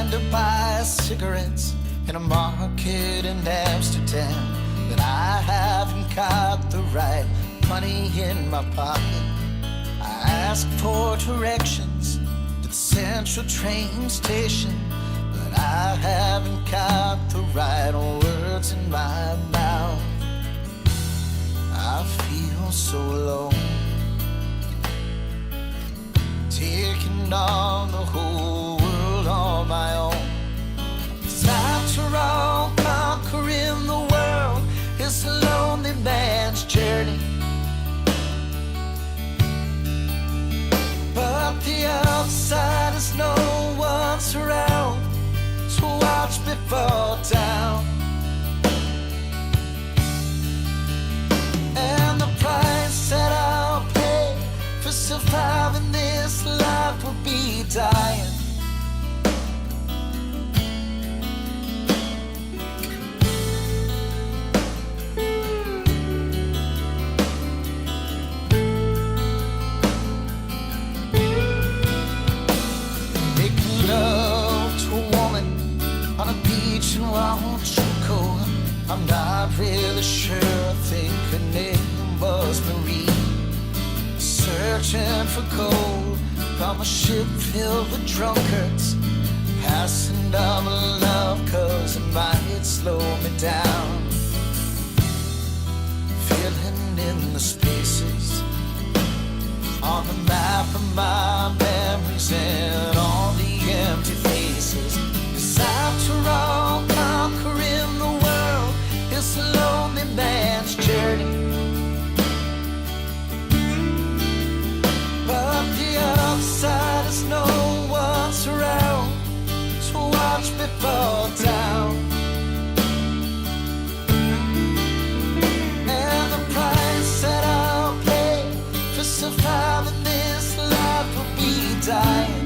trying to buy cigarettes in a market in Amsterdam, but I haven't got the right money in my pocket. I ask for directions to the central train station, but I haven't got the right words in my mouth. I feel so alone, taking on the whole world on my own. It's after all, conquering the world is a lonely man's journey. But the outside is no one's around to watch me fall down. And the price that I'll pay for surviving this life will be dying. Making love to a woman on a beach in Wachuco. I'm not really sure, I think her name was Marie. Searching for gold from a ship filled with drunkards, passing double love cause it might slow me down. Filling in the spaces on the map of my memories and all the empty faces. 'Cause after all, conquering the world is a lonely man's journey. But the outside is no one's around to watch me fall down. And the price that I'll pay for surviving this life will be dying.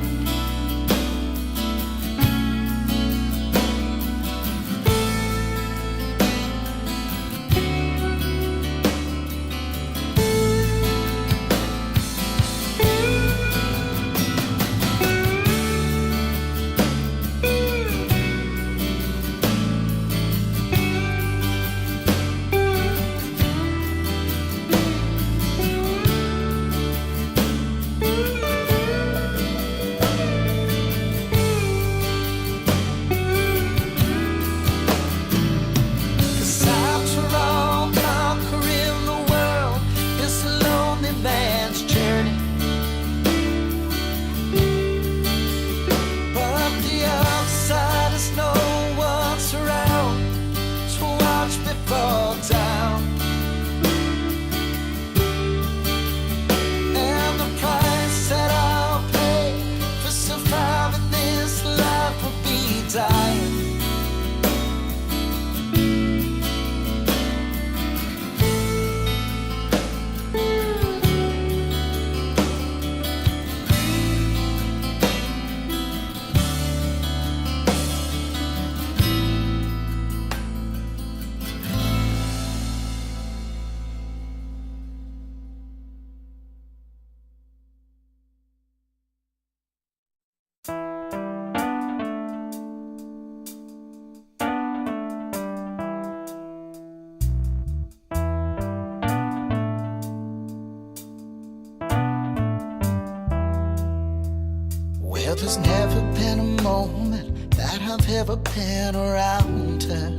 There's never been a moment that I've ever been around her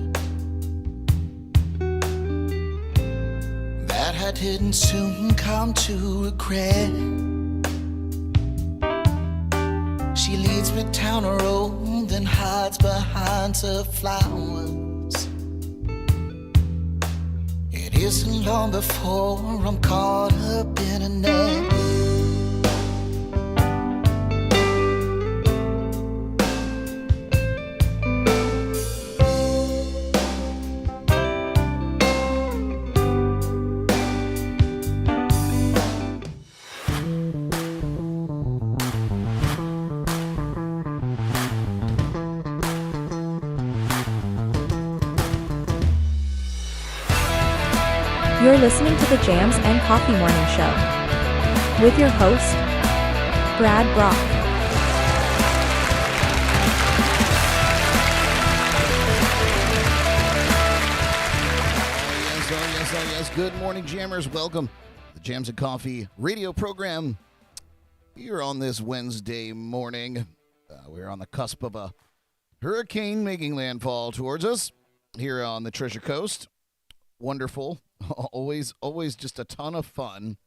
that I didn't soon come to regret. She leads me down a road and hides behind her flowers. It isn't long before I'm caught up in a net. You're listening to the Jams and Coffee Morning Show with your host, Brad Brock. Yes. Good morning, Jammers. Welcome to the Jams and Coffee radio program. Here on this Wednesday morning, we're on the cusp of a hurricane making landfall towards us here on the Treasure Coast. Wonderful. Always just a ton of fun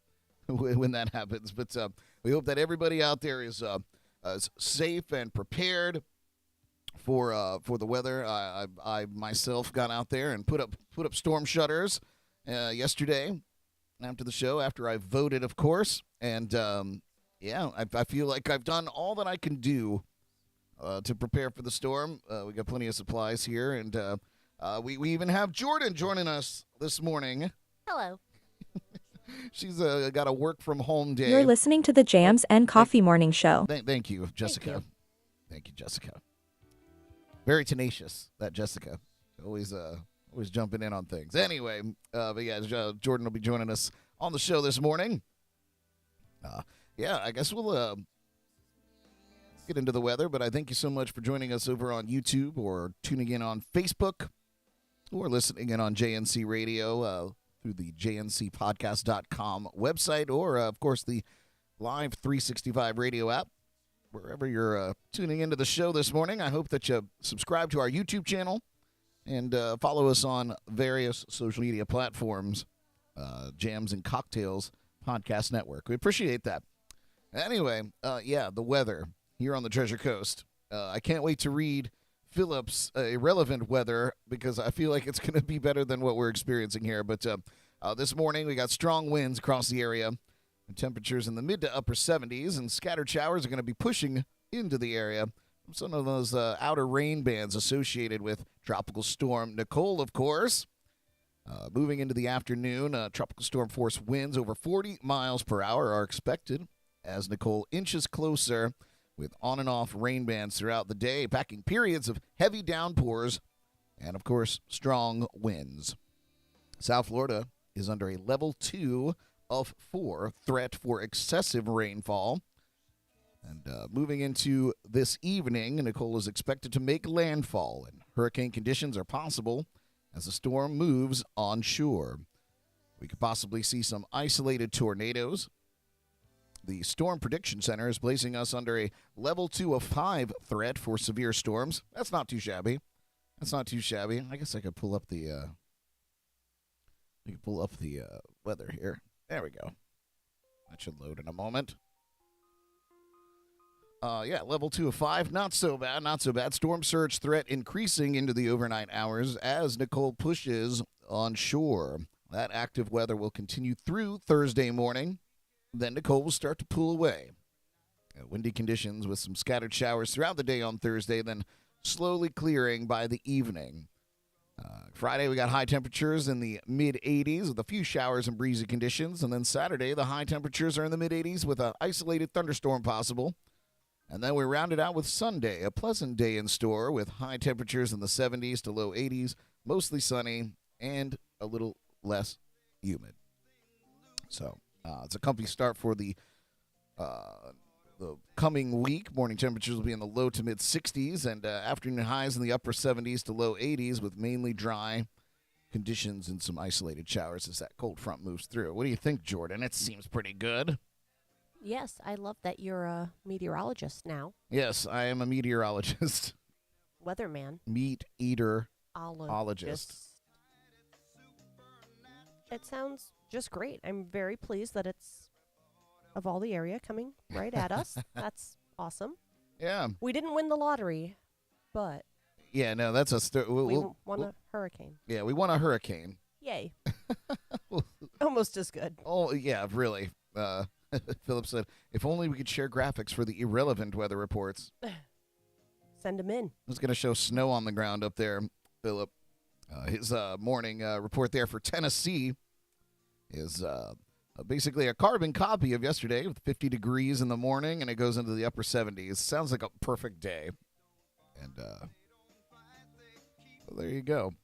when that happens. But we hope that everybody out there is safe and prepared for the weather. I myself got out there and put up storm shutters yesterday after the show, after I voted, of course. And I feel like I've done all that I can do to prepare for the storm. We got plenty of supplies here, and we even have Jordan joining us this morning. Hello. She's got a work from home day. You're listening to the Jams and Coffee Morning Show. Thank you, Jessica. Thank you, Jessica. Very tenacious, that Jessica. Always jumping in on things. Anyway, Jordan will be joining us on the show this morning. I guess we'll get into the weather, but I thank you so much for joining us over on YouTube or tuning in on Facebook or listening in on JNC Radio through the jncpodcast.com website or, of course, the LIVE365 Radio App. Wherever you're tuning into the show this morning, I hope that you subscribe to our YouTube channel and follow us on various social media platforms, Jams and Cocktails Podcast Network. We appreciate that. Anyway, the weather here on the Treasure Coast. I can't wait to read Philip's irrelevant weather because I feel like it's going to be better than what we're experiencing here. But this morning we got strong winds across the area. Temperatures in the mid to upper 70s, and scattered showers are going to be pushing into the area. Some of those outer rain bands associated with Tropical Storm Nicole, of course. Moving into the afternoon, tropical storm force winds over 40 miles per hour are expected as Nicole inches closer with on and off rain bands throughout the day, packing periods of heavy downpours and, of course, strong winds. South Florida is under a level 2 of 4 threat for excessive rainfall. And moving into this evening, Nicole is expected to make landfall, and hurricane conditions are possible as the storm moves onshore. We could possibly see some isolated tornadoes. The Storm Prediction Center is placing us under a level 2 of 5 threat for severe storms. That's not too shabby. I guess I could pull up the weather here. There we go. That should load in a moment. Level 2 of 5. Not so bad. Storm surge threat increasing into the overnight hours as Nicole pushes onshore. That active weather will continue through Thursday morning. Then Nicole will start to pull away. Windy conditions with some scattered showers throughout the day on Thursday, then slowly clearing by the evening. Friday, we got high temperatures in the mid-80s with a few showers and breezy conditions. And then Saturday, the high temperatures are in the mid-80s with an isolated thunderstorm possible. And then we round it out with Sunday, a pleasant day in store with high temperatures in the 70s to low 80s, mostly sunny and a little less humid. So it's a comfy start for the coming week. Morning temperatures will be in the low to mid 60s and afternoon highs in the upper 70s to low 80s with mainly dry conditions and some isolated showers as that cold front moves through. What do you think, Jordan? It seems pretty good. Yes, I love that you're a meteorologist now. Yes, I am a meteorologist. Weatherman. Meat-eater-ologist. It sounds just great. I'm very pleased that it's of all the area coming right at us. That's awesome. Yeah. We didn't win the lottery, but yeah, no, that's a we won a hurricane. Yeah, we won a hurricane. Yay. Almost as good. Oh, yeah, really. Philip said, if only we could share graphics for the irrelevant weather reports. Send them in. I was going to show snow on the ground up there, Philip. His morning report there for Tennessee is basically a carbon copy of yesterday with 50 degrees in the morning, and it goes into the upper 70s. Sounds like a perfect day. And well, there you go.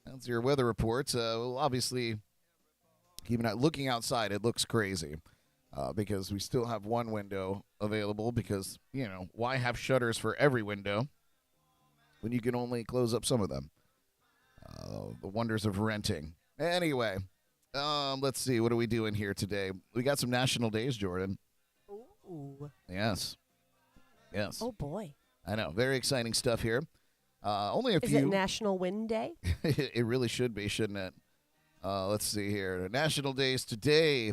That's your weather reports. Well, obviously, even looking outside, it looks crazy because we still have one window available because, you know, why have shutters for every window when you can only close up some of them? The wonders of renting. Anyway, Let's see. What are we doing here today? We got some national days, Jordan. Ooh. Yes. Yes. Oh, boy. I know. Very exciting stuff here. Only a Is few. it National Wind Day? It really should be, shouldn't it? Let's see here. National days today.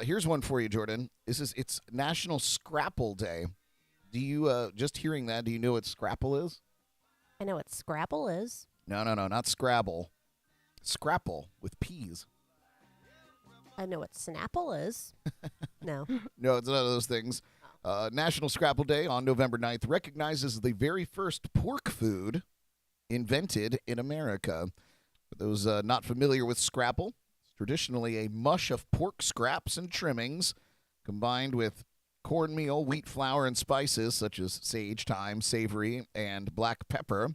Here's one for you, Jordan. It's National Scrapple Day. Do you, just hearing that, do you know what Scrapple is? I know what Scrabble is. No, not Scrabble. Scrapple with P's. I know what Snapple is. No. No, it's none of those things. National Scrapple Day on November 9th recognizes the very first pork food invented in America. For those not familiar with Scrapple, it's traditionally a mush of pork scraps and trimmings combined with cornmeal, wheat flour, and spices such as sage, thyme, savory, and black pepper.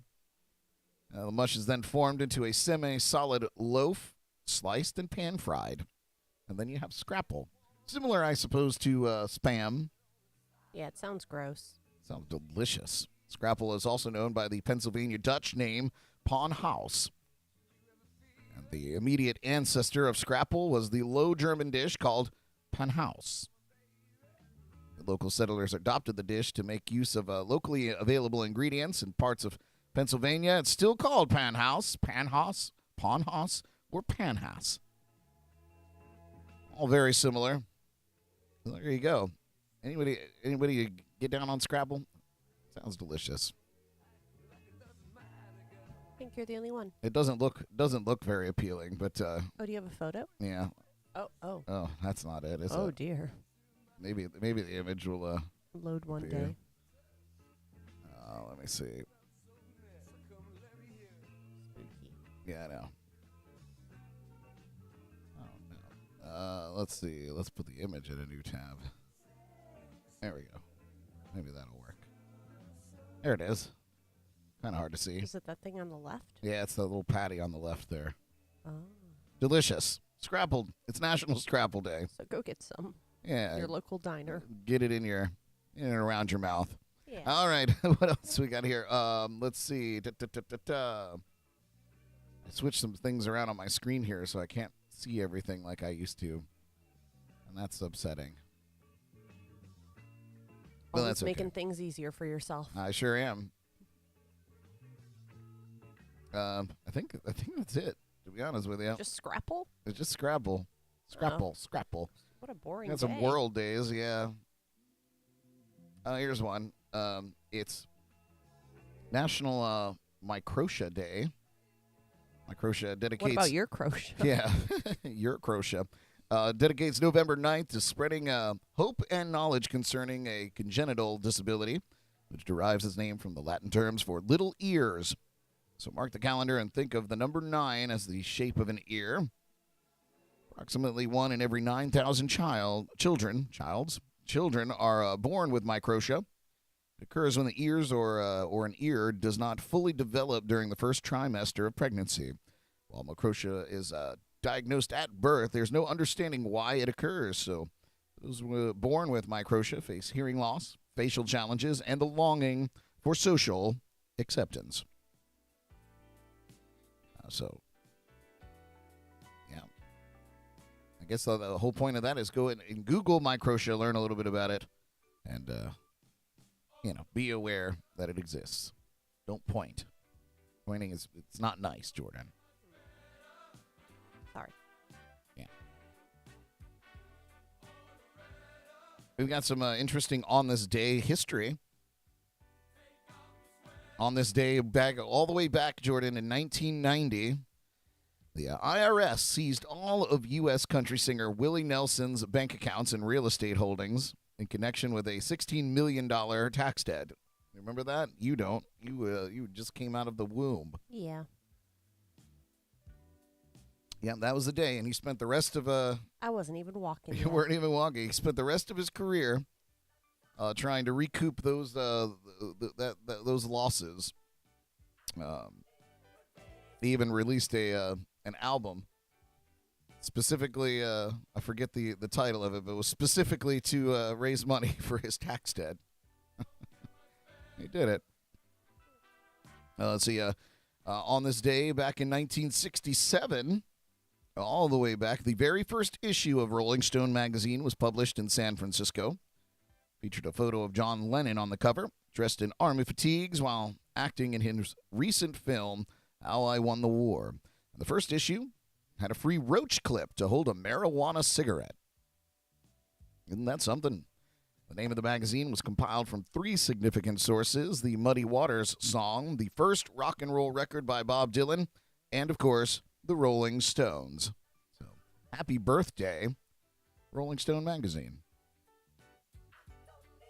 The mush is then formed into a semi-solid loaf, sliced and pan-fried. And then you have Scrapple. Similar, I suppose, to Spam. Yeah, it sounds gross. Sounds delicious. Scrapple is also known by the Pennsylvania Dutch name Panhaus. And the immediate ancestor of Scrapple was the Low German dish called Panhaus. The local settlers adopted the dish to make use of locally available ingredients in parts of Pennsylvania. It's still called Panhaus, Panhaus, or Panhaus. All very similar. There you go. Anybody get down on Scrabble? Sounds delicious. I think you're the only one. It doesn't look very appealing, but Oh, do you have a photo? yeah. Oh. Oh, that's not it, is Oh, it? dear. Maybe the image will Load one Yeah. day. let me see. Yeah, I know. Oh no. Let's see. Let's put the image in a new tab. There we go. Maybe that'll work. There it is. Kind of hard to see. Is it that thing on the left? Yeah, it's the little patty on the left there. Oh. Delicious. Scrapple. It's National Scrapple Day. So go get some. Yeah. Your local diner. Get it in and around your mouth. Yeah. All right. What else we got here? Let's see. I switched some things around on my screen here so I can't see everything like I used to. And that's upsetting. Well, Always that's okay. making things easier for yourself. I sure am. I think that's it, to be honest with you. Just Scrapple? It's just Scrabble. Scrapple. What a boring Got day. some world days, yeah. Here's one. It's National Microtia Day. Microtia dedicates... What about your crochet? Yeah, your crochet. Dedicates November 9th to spreading hope and knowledge concerning a congenital disability, which derives its name from the Latin terms for little ears. So mark the calendar and think of the number 9 as the shape of an ear. Approximately 1 in every 9,000 children are born with microtia. It occurs when the ears or an ear does not fully develop during the first trimester of pregnancy. While microtia is diagnosed at birth, there's no understanding why it occurs. So those born with microtia face hearing loss, facial challenges, and the longing for social acceptance. Yeah. I guess the whole point of that is go and Google microtia, learn a little bit about it, and be aware that it exists. Don't point. Pointing it's not nice, Jordan. Sorry. Yeah. We've got some interesting on this day history. On this day, all the way back, Jordan, in 1990, the IRS seized all of U.S. country singer Willie Nelson's bank accounts and real estate holdings in connection with a $16 million tax debt. Remember that? You don't. You just came out of the womb. Yeah. Yeah, that was the day, and he spent the rest of I wasn't even walking. You weren't even walking. He spent the rest of his career trying to recoup those those losses. He even released an album, specifically. I forget the title of it, but it was specifically to raise money for his tax debt. He did it. Let's see. On this day, back in 1967, all the way back. The very first issue of Rolling Stone magazine was published in San Francisco. Featured a photo of John Lennon on the cover, dressed in army fatigues while acting in his recent film, How I Won the War. The first issue had a free roach clip to hold a marijuana cigarette. Isn't that something? The name of the magazine was compiled from 3 significant sources: the Muddy Waters song, the first rock and roll record by Bob Dylan, and, of course, the Rolling Stones. So, happy birthday, Rolling Stone magazine.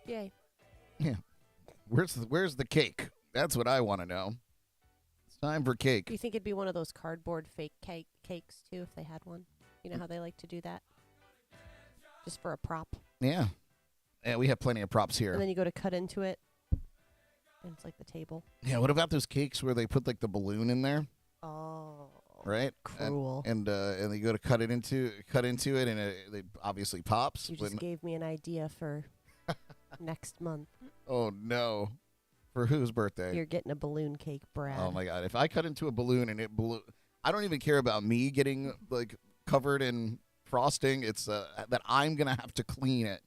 Yay. Yeah. Where's the cake? That's what I want to know. It's time for cake. Do you think it'd be one of those cardboard fake cakes, too, if they had one? You know how they like to do that? Just for a prop. Yeah. Yeah, we have plenty of props here. And then you go to cut into it, and it's like the table. Yeah, what about those cakes where they put like the balloon in there? Oh. Right? Cruel. And they go to cut into it, and it obviously pops. You just gave me an idea for next month. Oh, no. For whose birthday? You're getting a balloon cake, Brad. Oh, my God. If I cut into a balloon and it blew, I don't even care about me getting like covered in frosting. It's that I'm going to have to clean it.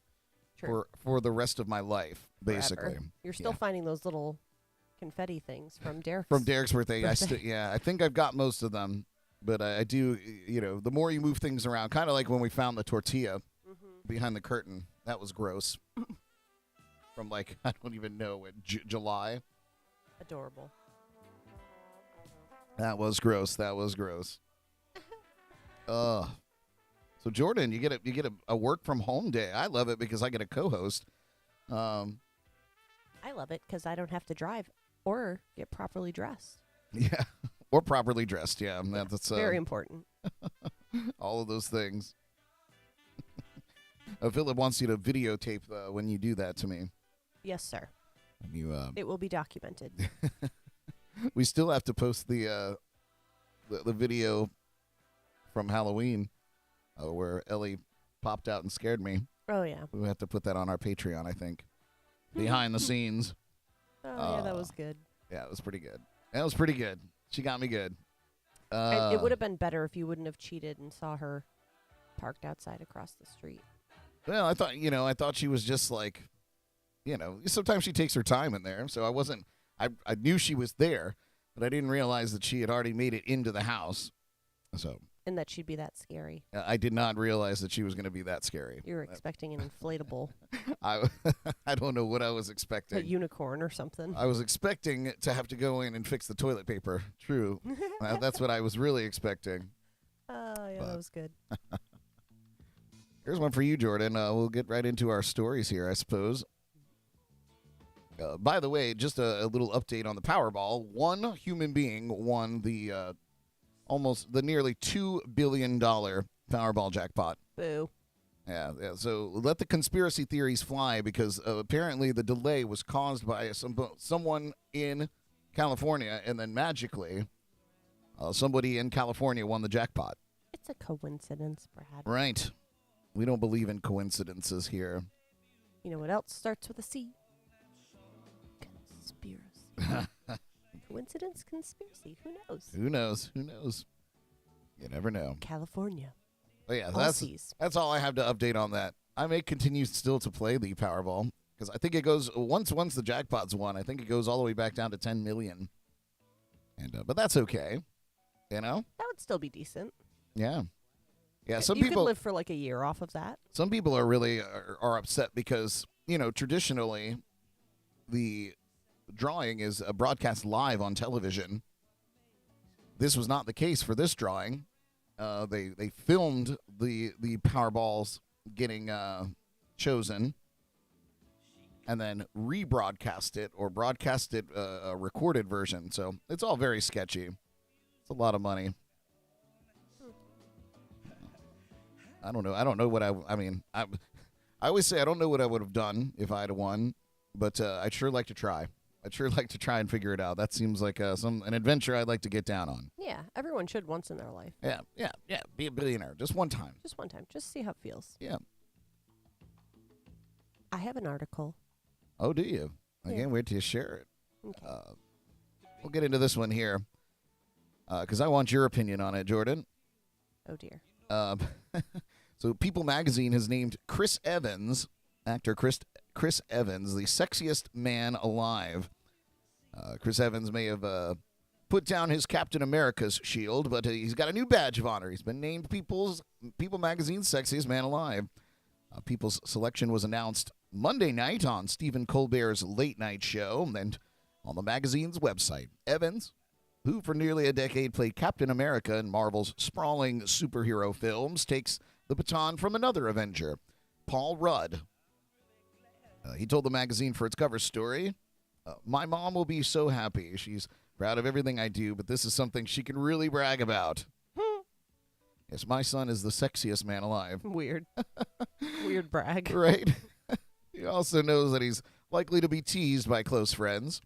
True. For the rest of my life, basically. Forever. You're still finding those little confetti things from Derek's. From Derek's birthday. I think I've got most of them, but I do, the more you move things around, kind of like when we found the tortilla behind the curtain. That was gross. From like, I don't even know, what, July. Adorable. That was gross. So Jordan, you get a work from home day. I love it because I get a co-host. I love it because I don't have to drive or get properly dressed. Yeah, or properly dressed. Yeah, that's very important. All of those things. Philip wants you to videotape when you do that to me. Yes, sir. It will be documented. We still have to post the video from Halloween. Where Ellie popped out and scared me. Oh, yeah. We'll have to put that on our Patreon, I think. Behind the scenes. Oh, yeah, that was good. Yeah, it was pretty good. She got me good. It would have been better if you wouldn't have cheated and saw her parked outside across the street. Well, I thought she was just like, sometimes she takes her time in there. So I knew she was there, but I didn't realize that she had already made it into the house. So. And that she'd be that scary. I did not realize that she was going to be that scary. You were expecting an inflatable. I don't know what I was expecting. A unicorn or something. I was expecting to have to go in and fix the toilet paper. True. That's what I was really expecting. Oh, yeah, that was good. Here's one for you, Jordan. We'll get right into our stories here, I suppose. By the way, just a little update on the Powerball. One human being won the nearly $2 billion Powerball jackpot. Boo. Yeah. So let the conspiracy theories fly because apparently the delay was caused by someone in California, and then magically somebody in California won the jackpot. It's a coincidence, Brad. Right. We don't believe in coincidences here. You know what else starts with a C? Conspiracy. Coincidence, conspiracy. Who knows? Who knows? You never know. California. But yeah, that's all I have to update on that. I may continue still to play the Powerball because I think it goes once the jackpot's won. I think it goes all the way back down to 10 million. And but that's okay. That would still be decent. Yeah. Yeah. Some people could live for like a year off of that. Some people are really are upset because traditionally the drawing is broadcast live on television. This was not the case for this drawing. They filmed the Powerballs getting chosen and then rebroadcast it or broadcast it a recorded version. So it's all very sketchy. It's a lot of money. I don't know. I don't know what I mean. I always say I don't know what I would have done if I had won, but I'd sure like to try. I'd sure like to try and figure it out. That seems like an adventure I'd like to get down on. Yeah, everyone should once in their life. Yeah. Be a billionaire. Just one time. Just one time. Just see how it feels. Yeah. I have an article. Oh, do you? I can't wait to share it. Okay. We'll get into this one here because I want your opinion on it, Jordan. Oh, dear. So People magazine has named Chris Evans, actor Chris Evans, the sexiest man alive. Chris Evans may have put down his Captain America's shield, but he's got a new badge of honor. He's been named People magazine's sexiest man alive. People's selection was announced Monday night on Stephen Colbert's Late Night Show and on the magazine's website. Evans, who for nearly a decade played Captain America in Marvel's sprawling superhero films, takes the baton from another Avenger, Paul Rudd. He told the magazine for its cover story, "My mom will be so happy. She's proud of everything I do, but this is something she can really brag about." Yes, my son is the sexiest man alive. Weird. Weird brag. Right? He also knows that he's likely to be teased by close friends.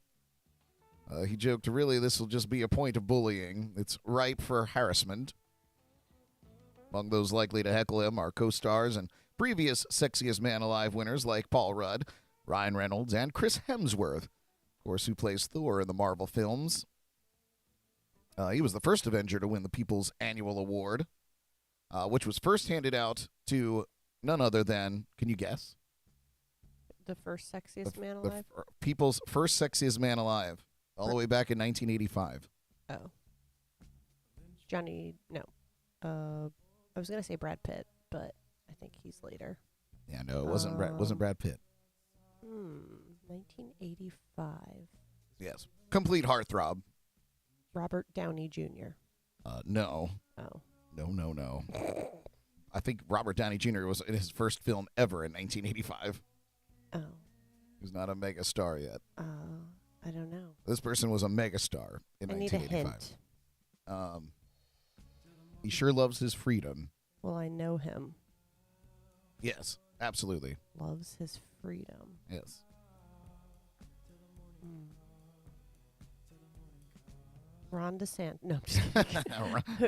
He joked, "Really, this will just be a point of bullying. It's ripe for harassment." Among those likely to heckle him are co-stars and previous Sexiest Man Alive winners like Paul Rudd, Ryan Reynolds, and Chris Hemsworth, of course, who plays Thor in the Marvel films. He was the first Avenger to win the People's Annual Award, which was first handed out to none other than, can you guess? The first sexiest man alive? People's first Sexiest Man Alive, all the way back in 1985. Oh. No. I was going to say Brad Pitt, but I think he's later. Yeah, no, it wasn't Brad Pitt. 1985. Yes. Complete heartthrob. Robert Downey Jr. No. Oh. No. I think Robert Downey Jr. was in his first film ever in 1985. Oh. He was not a mega star yet. I don't know. This person was a mega star in I need 1985. a hint. He sure loves his freedom. Well, I know him. Yes, absolutely. Loves his freedom. Yes. Ron DeSantis. No, I'm just kidding.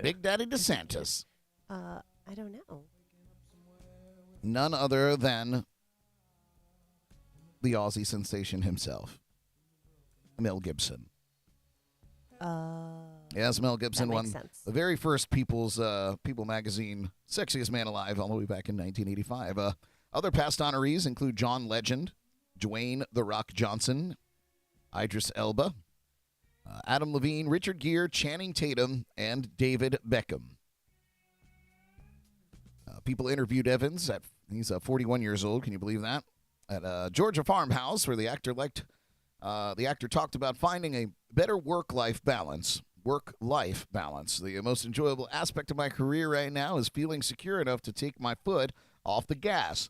Big Daddy DeSantis. I don't know. None other than the Aussie sensation himself, Mel Gibson. Yes, Mel Gibson won the very first People magazine Sexiest Man Alive all the way back in 1985. Other past honorees include John Legend, Dwayne "The Rock" Johnson, Idris Elba, Adam Levine, Richard Gere, Channing Tatum, and David Beckham. People interviewed Evans he's 41 years old. Can you believe that? At a Georgia farmhouse where the actor talked about finding a better work-life balance. The most enjoyable aspect of my career right now is feeling secure enough to take my foot off the gas.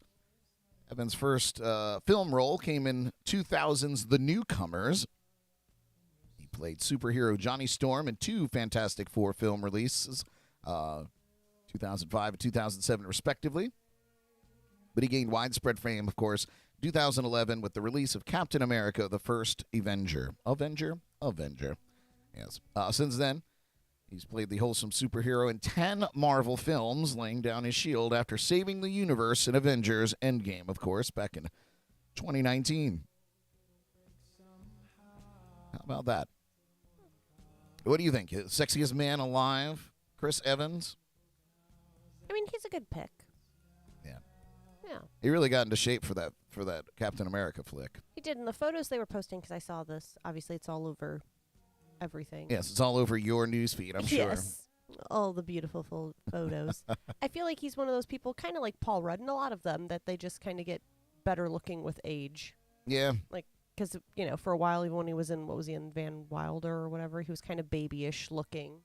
Evans' first film role came in 2000's The Newcomers. He played superhero Johnny Storm in two Fantastic Four film releases, 2005 and 2007 respectively. But he gained widespread fame, of course, 2011 with the release of Captain America, the First Avenger. Avenger. Yes. Since then, he's played the wholesome superhero in 10 Marvel films, laying down his shield after saving the universe in Avengers Endgame, of course, back in 2019. How about that? What do you think? Sexiest man alive, Chris Evans? I mean, he's a good pick. Yeah. Yeah. He really got into shape for that Captain America flick. He did. In the photos they were posting, because I saw this, obviously it's all over everything. Yes, it's all over your newsfeed, I'm sure. Yes. All the beautiful photos. I feel like he's one of those people, kind of like Paul Rudd, and a lot of them, that they just kind of get better looking with age. Yeah. Like, because, for a while, even when he was in, what was he in, Van Wilder or whatever, he was kind of babyish looking.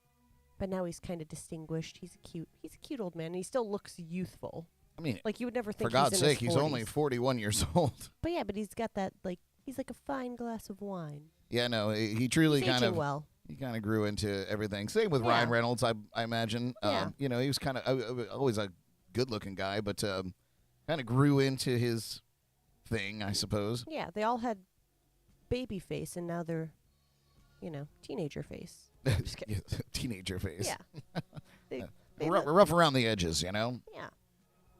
But now he's kind of distinguished. He's a cute old man, and he still looks youthful. I mean, like, you would never think for God's sake, he's he's only 41 years old. But yeah, but he's got that, like, he's like a fine glass of wine. Yeah, no, he truly he's kind of well. He kind of grew into everything. Same with Ryan Reynolds, I imagine. Yeah. He was kind of always a good-looking guy, but kind of grew into his thing, I suppose. Yeah, they all had baby face, and now they're, teenager face. Just kidding. Teenager face. Yeah. Rough around the edges, Yeah.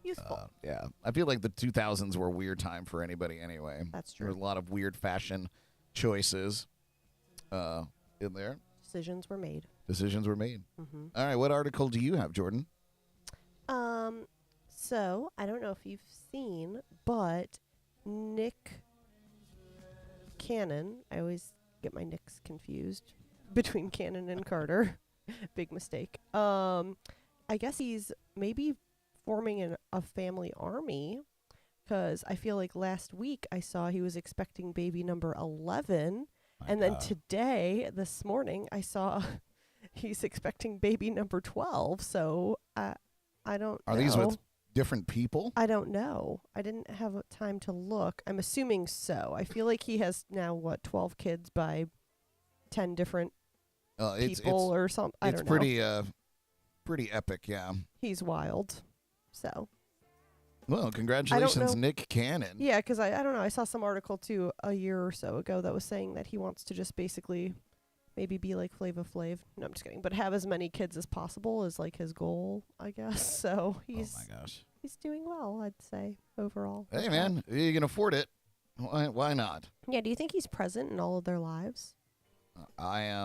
Youthful. Yeah. I feel like the 2000s were a weird time for anybody anyway. That's true. There were a lot of weird fashion choices in there. Decisions were made. Mm-hmm. Mm-hmm. All right, what article do you have, Jordan? So I don't know if you've seen, but Nick Cannon, I always get my Nicks confused between Cannon and Carter. Big mistake. I guess he's maybe forming a family army, because I feel like last week I saw he was expecting baby number 11, and then today, this morning, I saw he's expecting baby number 12. So I don't know. Are these with different people? I don't know. I didn't have time to look. I'm assuming so. I feel like he has now, 12 kids by 10 different people or something. I don't know. It's pretty epic, yeah. He's wild. So. Well, congratulations, know. Nick Cannon. Yeah, because I don't know. I saw some article, too, a year or so ago that was saying that he wants to just basically maybe be like Flava Flav. No, I'm just kidding. But have as many kids as possible is like his goal, I guess. So he's oh my gosh, he's doing well, I'd say, overall. Hey, man, you can afford it. Why not? Yeah, do you think he's present in all of their lives? I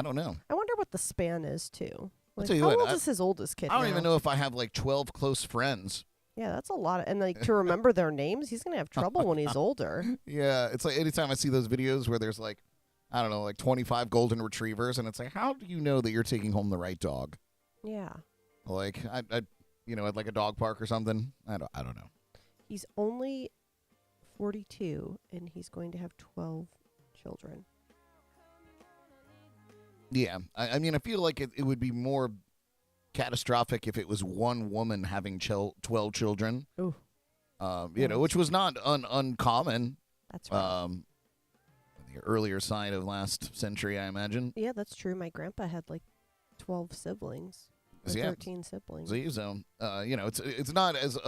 don't know. I wonder what the span is, too. Like, tell you how what, old is his oldest kid I don't now? even know if I have like 12 close friends. Yeah, that's a lot. And like to remember their names, he's going to have trouble when he's older. Yeah, it's like anytime I see those videos where there's like, I don't know, like 25 golden retrievers, and it's like, how do you know that you're taking home the right dog? Yeah. Like, at like a dog park or something. I don't know. He's only 42, and he's going to have 12 children. Yeah, I mean, I feel like it would be more catastrophic if it was one woman having 12 children. Ooh. Which was not uncommon. That's right. The earlier side of last century, I imagine. Yeah, that's true. My grandpa had like 12 siblings. Or 13 siblings. So, it's not as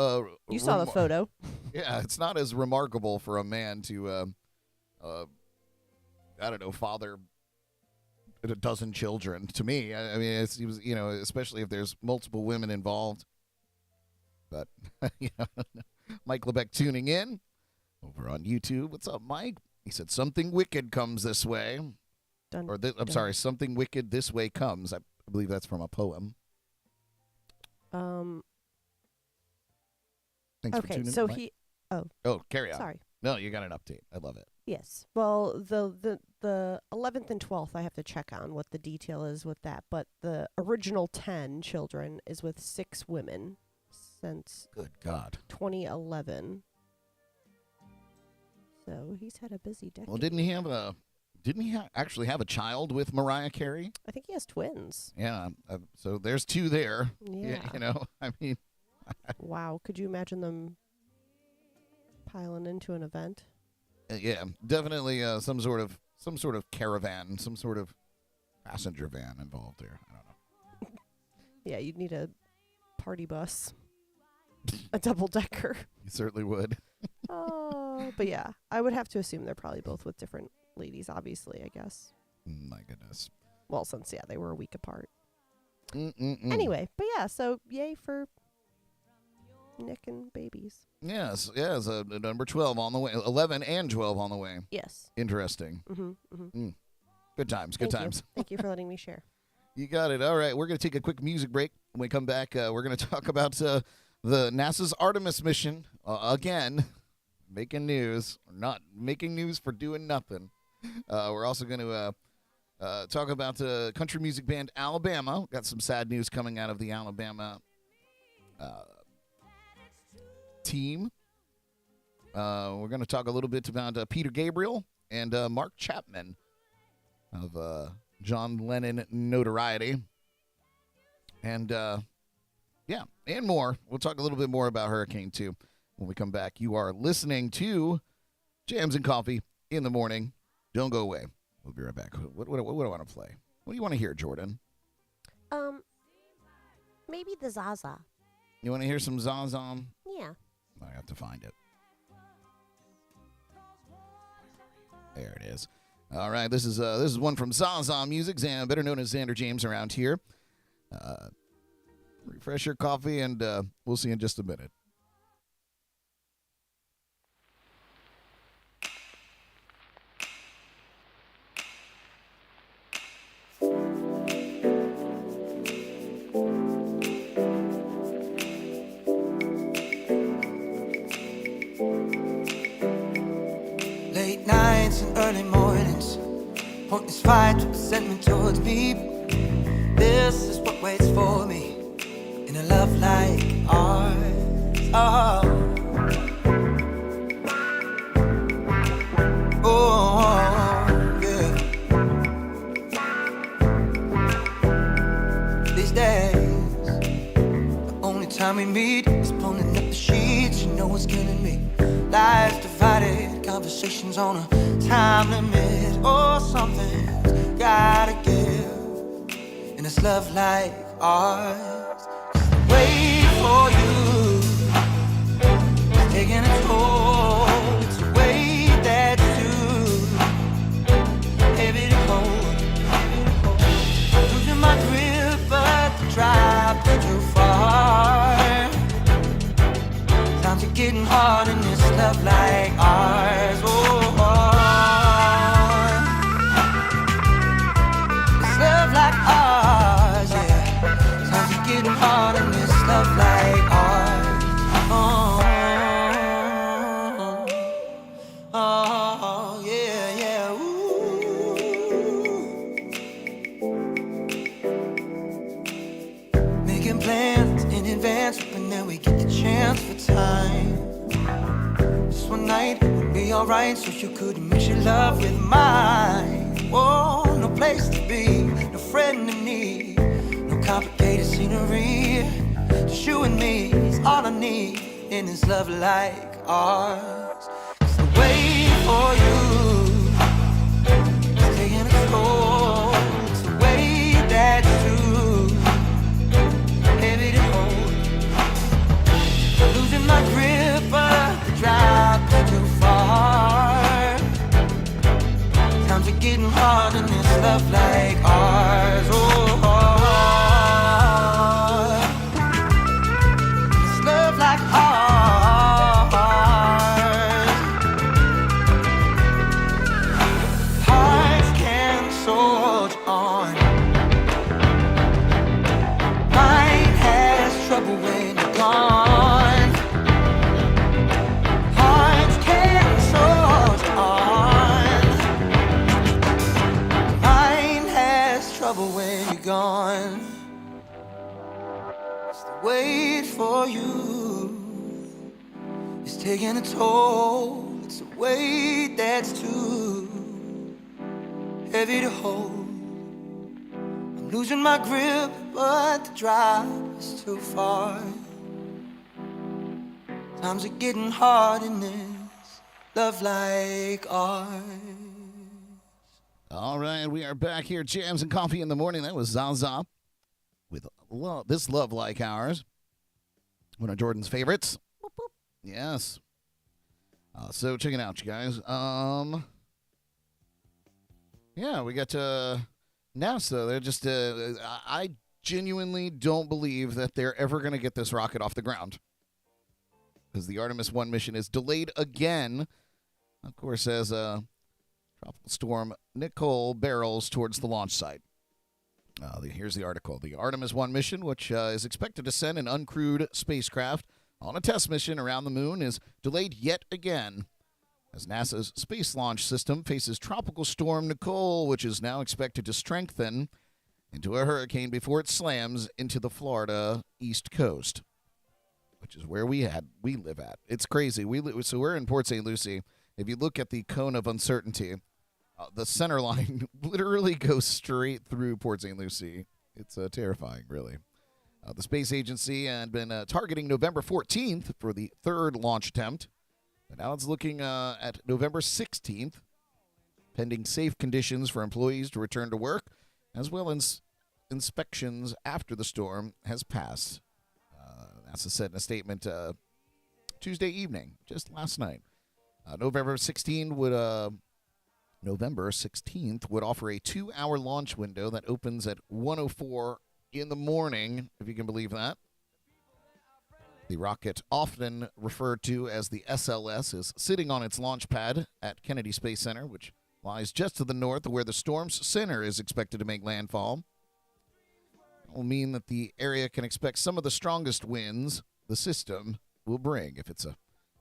you saw the photo. Yeah, it's not as remarkable for a man to father a dozen children. To me, I mean, he was, especially if there's multiple women involved. But Mike Lebeck tuning in over on YouTube. What's up, Mike? He said something wicked comes this way. Sorry, something wicked this way comes. I believe that's from a poem. Thanks for tuning in, so Mike. Carry on. Sorry. No, you got an update. I love it. Yes. Well, the 11th and 12th, I have to check on what the detail is with that. But the original 10 children is with 6 women since Good God. 2011. So he's had a busy decade. Well, didn't he actually have a child with Mariah Carey? I think he has twins. Yeah. So there's 2 there. Yeah. I mean. Wow. Could you imagine them piling into an event? Yeah, definitely some sort of caravan, some sort of passenger van involved there. I don't know. Yeah, you'd need a party bus, a double-decker. You certainly would. But yeah, I would have to assume they're probably both with different ladies, obviously, I guess. My goodness. Well, since, they were a week apart. Anyway, but yeah, so yay for Nick and babies. Yes, number 12 on the way. 11 and 12 on the way. Yes. Interesting. Good times, good times. Thank you for letting me share. You got it. All right, we're going to take a quick music break. When we come back, we're going to talk about the NASA's Artemis mission. Again, making news. Or not making news for doing nothing. We're also going to talk about the country music band Alabama. Got some sad news coming out of the Alabama team. We're going to talk a little bit about Peter Gabriel and Mark Chapman of John Lennon notoriety. And, and more. We'll talk a little bit more about Hurricane 2 when we come back. You are listening to Jams and Coffee in the morning. Don't go away. We'll be right back. What do I want to play? What do you want to hear, Jordan? Maybe the Zaza. You want to hear some Zaza? Yeah. I have to find it. There it is. All right, this is one from Zaza Music, better known as Xander James around here. Refresh your coffee, and we'll see you in just a minute. Late nights and early mornings, pointless fight to send me towards me. This is what waits for me in a love like ours. Oh, oh yeah. These days, the only time we meet is pulling up the sheets. You know what's killing me. Lives divided, conversations on a time limit. Oh, something's gotta give in this love like ours. Just wait for you, it's taking a toll. It's a weight that's too heavy to hold. Losing my grip, but the drop is too far. Times are getting hard in this love like ours. Oh, this love like ours, yeah. Times are getting hard in this love like ours. Oh, oh, yeah, yeah. Ooh. Making plans in advance, hoping that we get the chance for time. Just one night would be alright, so you could mix your love with mine. Oh, no place to be, no friend in need, no complicated scenery. Just you and me is all I need in this love like ours. Just to wait for you, it's taking a toll. It's a weight that's too heavy to hold. Losing my grip, but the drop is too far. Times are getting hard in this love like ours. Oh, this love like ours. Hearts can soldier on. Mine has trouble when you're gone. Hearts can soldier on. Mine has trouble when you're gone. Just to wait for you, it's taking a toll. It's a weight that's too heavy to hold. I'm losing my grip, but the drive is too far. Times are getting hard in this love like ours. All right, we are back here, Jams and Coffee in the Morning. That was Zaza with This Love Like Ours, one of Jordan's favorites. Boop, boop. Yes. So check it out, you guys. Yeah, we got NASA. They're just, I genuinely don't believe that they're ever going to get this rocket off the ground, because the Artemis 1 mission is delayed again, of course, as Tropical Storm Nicole barrels towards the launch site. Here's the article. The Artemis 1 mission, which is expected to send an uncrewed spacecraft on a test mission around the moon, is delayed yet again as NASA's Space Launch System faces Tropical Storm Nicole, which is now expected to strengthen into a hurricane before it slams into the Florida East Coast, which is where we live at. It's crazy. So we're in Port St. Lucie. If you look at the cone of uncertainty, the center line literally goes straight through Port St. Lucie. It's terrifying, really. The space agency had been targeting November 14th for the third launch attempt, but now it's looking at November 16th, pending safe conditions for employees to return to work, as well as inspections after the storm has passed. NASA said in a statement Tuesday evening, just last night. November 16th would offer a 2-hour launch window that opens at 1:04 in the morning, if you can believe that. The rocket, often referred to as the SLS, is sitting on its launch pad at Kennedy Space Center, which lies just to the north of where the storm's center is expected to make landfall. It will mean that the area can expect some of the strongest winds the system will bring. If it's a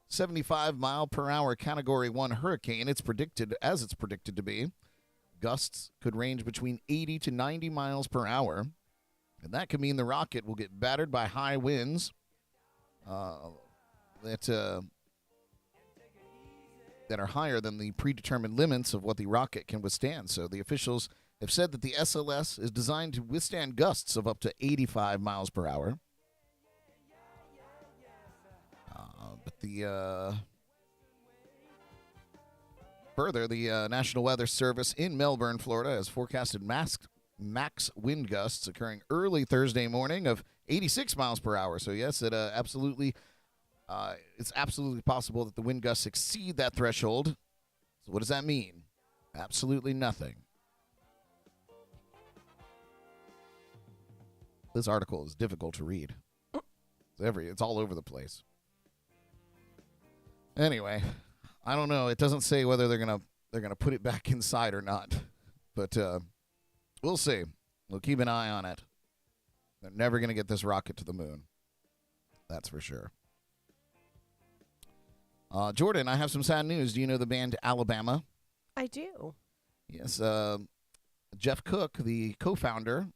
75-mile-per-hour Category 1 hurricane. It's predicted to be. Gusts could range between 80 to 90 miles per hour. And that could mean the rocket will get battered by high winds that are higher than the predetermined limits of what the rocket can withstand. So the officials have said that the SLS is designed to withstand gusts of up to 85 miles per hour. Further, the National Weather Service in Melbourne, Florida, has forecasted max wind gusts occurring early Thursday morning of 86 miles per hour. So yes, it's absolutely possible that the wind gusts exceed that threshold. So what does that mean? Absolutely nothing. This article is difficult to read. It's all over the place. Anyway, I don't know. It doesn't say whether they're gonna put it back inside or not, but we'll see. We'll keep an eye on it. They're never gonna get this rocket to the moon. That's for sure. Jordan, I have some sad news. Do you know the band Alabama? I do. Yes. Jeff Cook, the co-founder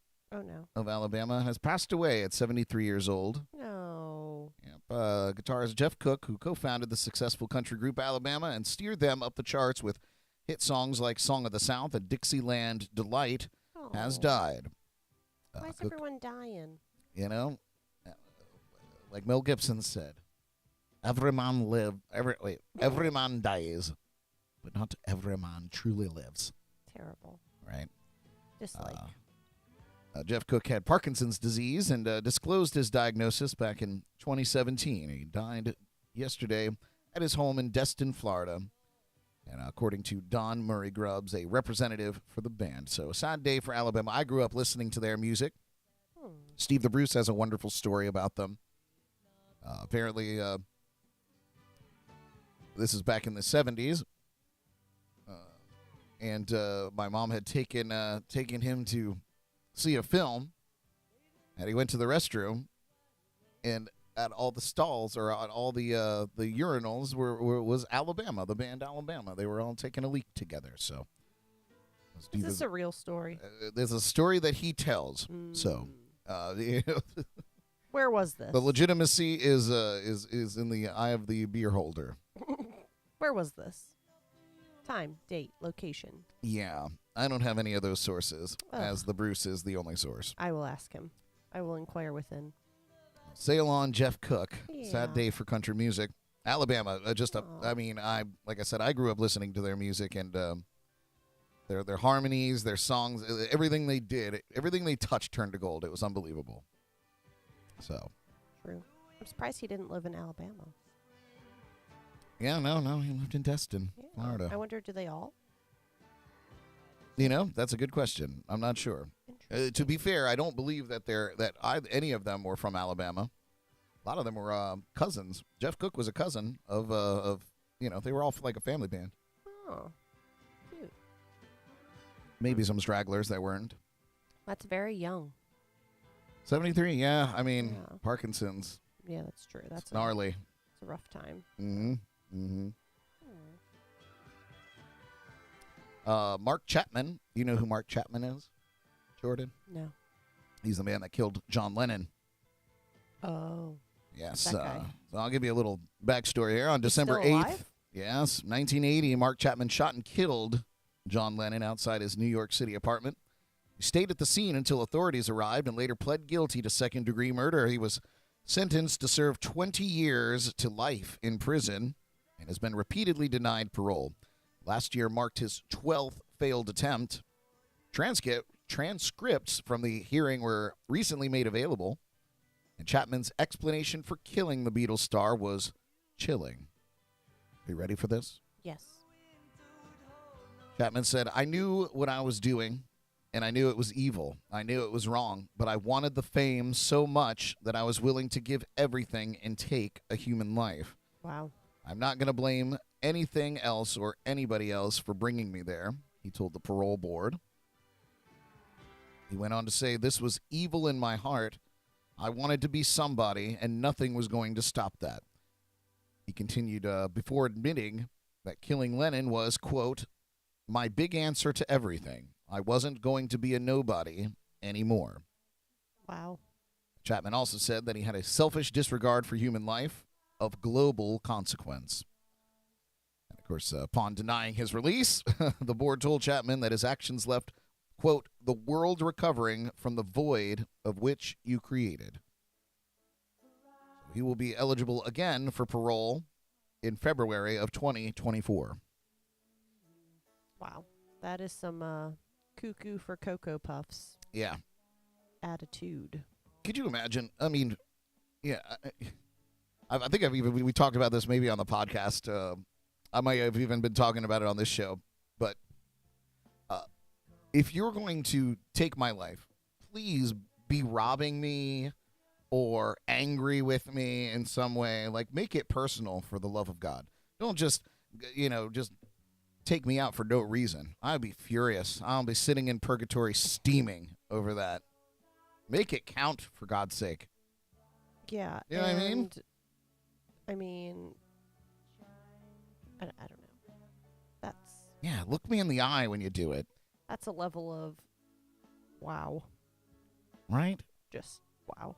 of Alabama, has passed away at 73 years old. No. Yep. Guitarist Jeff Cook, who co-founded the successful country group Alabama and steered them up the charts with hit songs like Song of the South and Dixieland Delight, has died. Why is everyone dying? You know, like Mel Gibson said, every man dies, but not every man truly lives. Terrible. Right? Dislike. Jeff Cook had Parkinson's disease and disclosed his diagnosis back in 2017. He died yesterday at his home in Destin, Florida. And according to Don Murray Grubbs, a representative for the band. So a sad day for Alabama. I grew up listening to their music. Steve the Bruce has a wonderful story about them. Apparently, this is back in the 70s. And my mom had taken him to see a film, and he went to the restroom, and at all the stalls or at all the urinals was Alabama, the band Alabama. They were all taking a leak together. So, is this a real story? There's a story that he tells. So, where was this? The legitimacy is in the eye of the beer holder. Where was this? Time, date, location. Yeah, I don't have any of those sources, as the Bruce is the only source. I will ask him. I will inquire within. Sail on, Jeff Cook. Yeah. Sad day for country music. Alabama, like I said, I grew up listening to their music and their harmonies, their songs, everything they did, everything they touched turned to gold. It was unbelievable. So. True. I'm surprised he didn't live in Alabama. Yeah, no, he lived in Destin, Florida. I wonder, do they all? You know, that's a good question. I'm not sure. To be fair, I don't believe that any of them were from Alabama. A lot of them were cousins. Jeff Cook was a cousin of they were all like a family band. Oh, cute. Maybe some stragglers that weren't. That's very young. 73, yeah. I mean, Parkinson's. Yeah, that's true. That's gnarly. It's a rough time. Mark Chapman. You know who Mark Chapman is, Jordan? No. He's the man that killed John Lennon. Oh. Yes. That guy. So I'll give you a little backstory here. On December still 8th, alive? yes, 1980, Mark Chapman shot and killed John Lennon outside his New York City apartment. He stayed at the scene until authorities arrived and later pled guilty to second-degree murder. He was sentenced to serve 20 years to life in prison and has been repeatedly denied parole. Last year marked his 12th failed attempt. Transcripts from the hearing were recently made available, and Chapman's explanation for killing the Beatles star was chilling. Are you ready for this? Yes. Chapman said, "I knew what I was doing, and I knew it was evil. I knew it was wrong, but I wanted the fame so much that I was willing to give everything and take a human life. Wow. I'm not going to blame anything else or anybody else for bringing me there," he told the parole board. He went on to say, "This was evil in my heart. I wanted to be somebody, and nothing was going to stop that." He continued before admitting that killing Lennon was, quote, my big answer to everything. I wasn't going to be a nobody anymore. Wow. Chapman also said that he had a selfish disregard for human life of global consequence. And of course, upon denying his release, the board told Chapman that his actions left, quote, the world recovering from the void of which you created. So he will be eligible again for parole in February of 2024. Wow. That is some cuckoo for Cocoa Puffs Yeah. attitude. Could you imagine? I mean, yeah. I think we talked about this maybe on the podcast. I might have even been talking about it on this show. But if you're going to take my life, please be robbing me or angry with me in some way. Like, make it personal for the love of God. Don't just take me out for no reason. I'd be furious. I'll be sitting in purgatory steaming over that. Make it count, for God's sake. Yeah. You know what I mean? I mean, I don't know. Yeah, look me in the eye when you do it. That's a level of wow. Right? Just wow.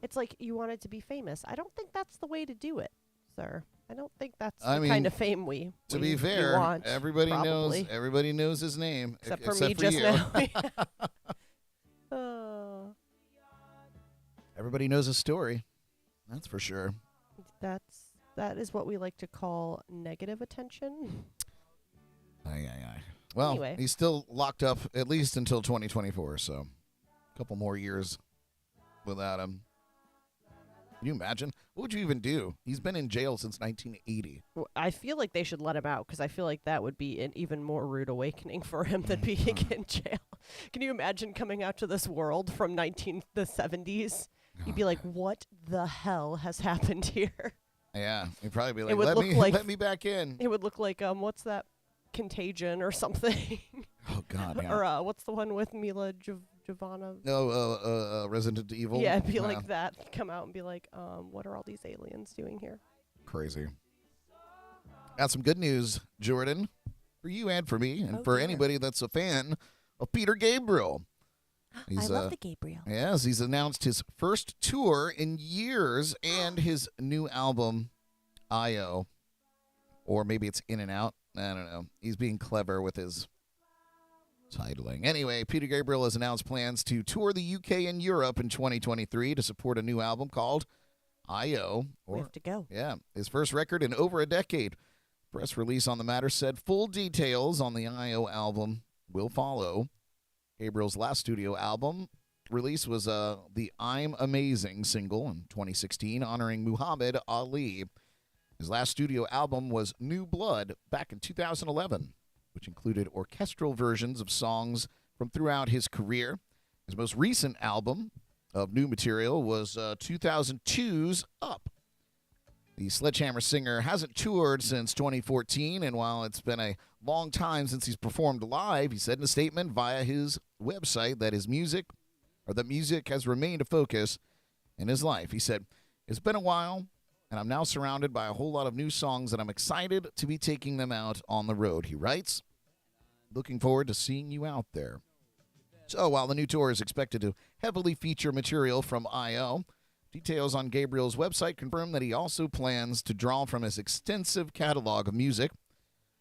It's like you wanted to be famous. I don't think that's the way to do it, sir. I don't think that's the kind of fame we be fair, want, everybody probably. knows his name. Except for me just you. now. Everybody knows his story. That's for sure. That is what we like to call negative attention. Aye. Well, Anyway. he's still locked up at least until 2024, so a couple more years without him. Can you imagine? What would you even do? He's been in jail since 1980. I feel like they should let him out because I feel like that would be an even more rude awakening for him than being in jail. Can you imagine coming out to this world from the 70s? You'd be like, what the hell has happened here? Yeah, he'd probably be It would like, look let me back in. It would look like, what's that? Contagion or something. Oh, God, yeah. Or what's the one with Mila Jovanovic? No, Resident Evil. Yeah, it'd be like that. Come out and be like, what are all these aliens doing here? Crazy. Got some good news, Jordan, for you and for me, and for anybody that's a fan of Peter Gabriel. I love the Gabriel. Yes, he's announced his first tour in years and his new album, I.O. Or maybe it's In and Out. I don't know. He's being clever with his titling. Anyway, Peter Gabriel has announced plans to tour the UK and Europe in 2023 to support a new album called I.O. We have to go. Yeah, his first record in over a decade. Press release on the matter said full details on the I.O. album will follow. Gabriel's last studio album release was the I'm Amazing single in 2016, honoring Muhammad Ali. His last studio album was New Blood back in 2011, which included orchestral versions of songs from throughout his career. His most recent album of new material was 2002's Up. The Sledgehammer singer hasn't toured since 2014, and while it's been a long time since he's performed live, he said in a statement via his website that music has remained a focus in his life. He said, "It's been a while, and I'm now surrounded by a whole lot of new songs, and I'm excited to be taking them out on the road," he writes. "Looking forward to seeing you out there." So while the new tour is expected to heavily feature material from I.O., details on Gabriel's website confirm that he also plans to draw from his extensive catalog of music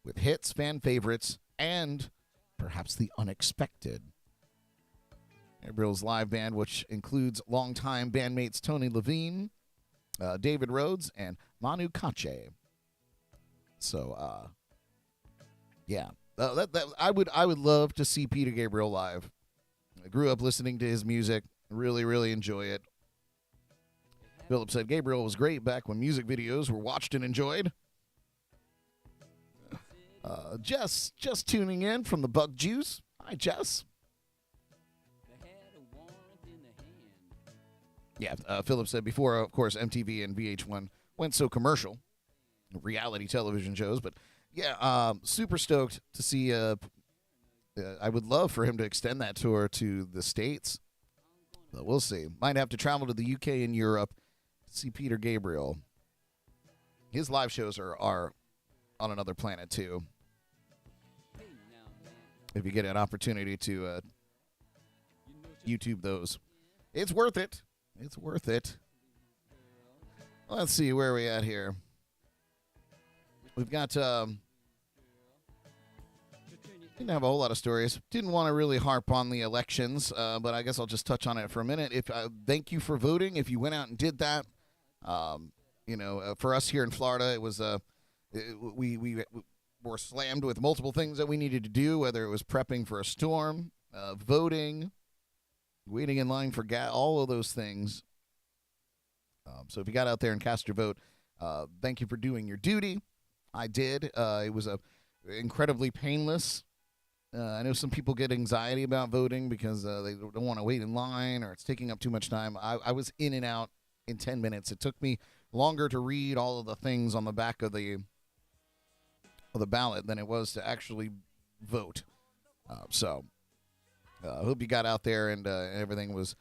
with hits, fan favorites, and perhaps the unexpected. Gabriel's live band, which includes longtime bandmates Tony Levine, David Rhodes, and Manu Katché. So, yeah, I would love to see Peter Gabriel live. I grew up listening to his music. Really, really enjoy it. Philip said Gabriel was great back when music videos were watched and enjoyed. Jess, just tuning in from the Bug Juice. Hi, Jess. Yeah, Philip said before, of course, MTV and VH1 went so commercial, reality television shows. But, yeah, super stoked to see. I would love for him to extend that tour to the States. But we'll see. Might have to travel to the UK and Europe to see Peter Gabriel. his live shows are on another planet too. If you get an opportunity to YouTube those, it's worth it. It's worth it. Let's see where are we at here. We've got didn't have a whole lot of stories. Didn't want to really harp on the elections, but I guess I'll just touch on it for a minute. Thank you for voting. If you went out and did that, for us here in Florida, it was we were slammed with multiple things that we needed to do, whether it was prepping for a storm, voting, waiting in line for gas, all of those things. So if you got out there and cast your vote, thank you for doing your duty. I did. It was incredibly painless. I know some people get anxiety about voting because they don't want to wait in line or it's taking up too much time. I was in and out in 10 minutes. It took me longer to read all of the things on the back of the ballot than it was to actually vote. So I hope you got out there and everything was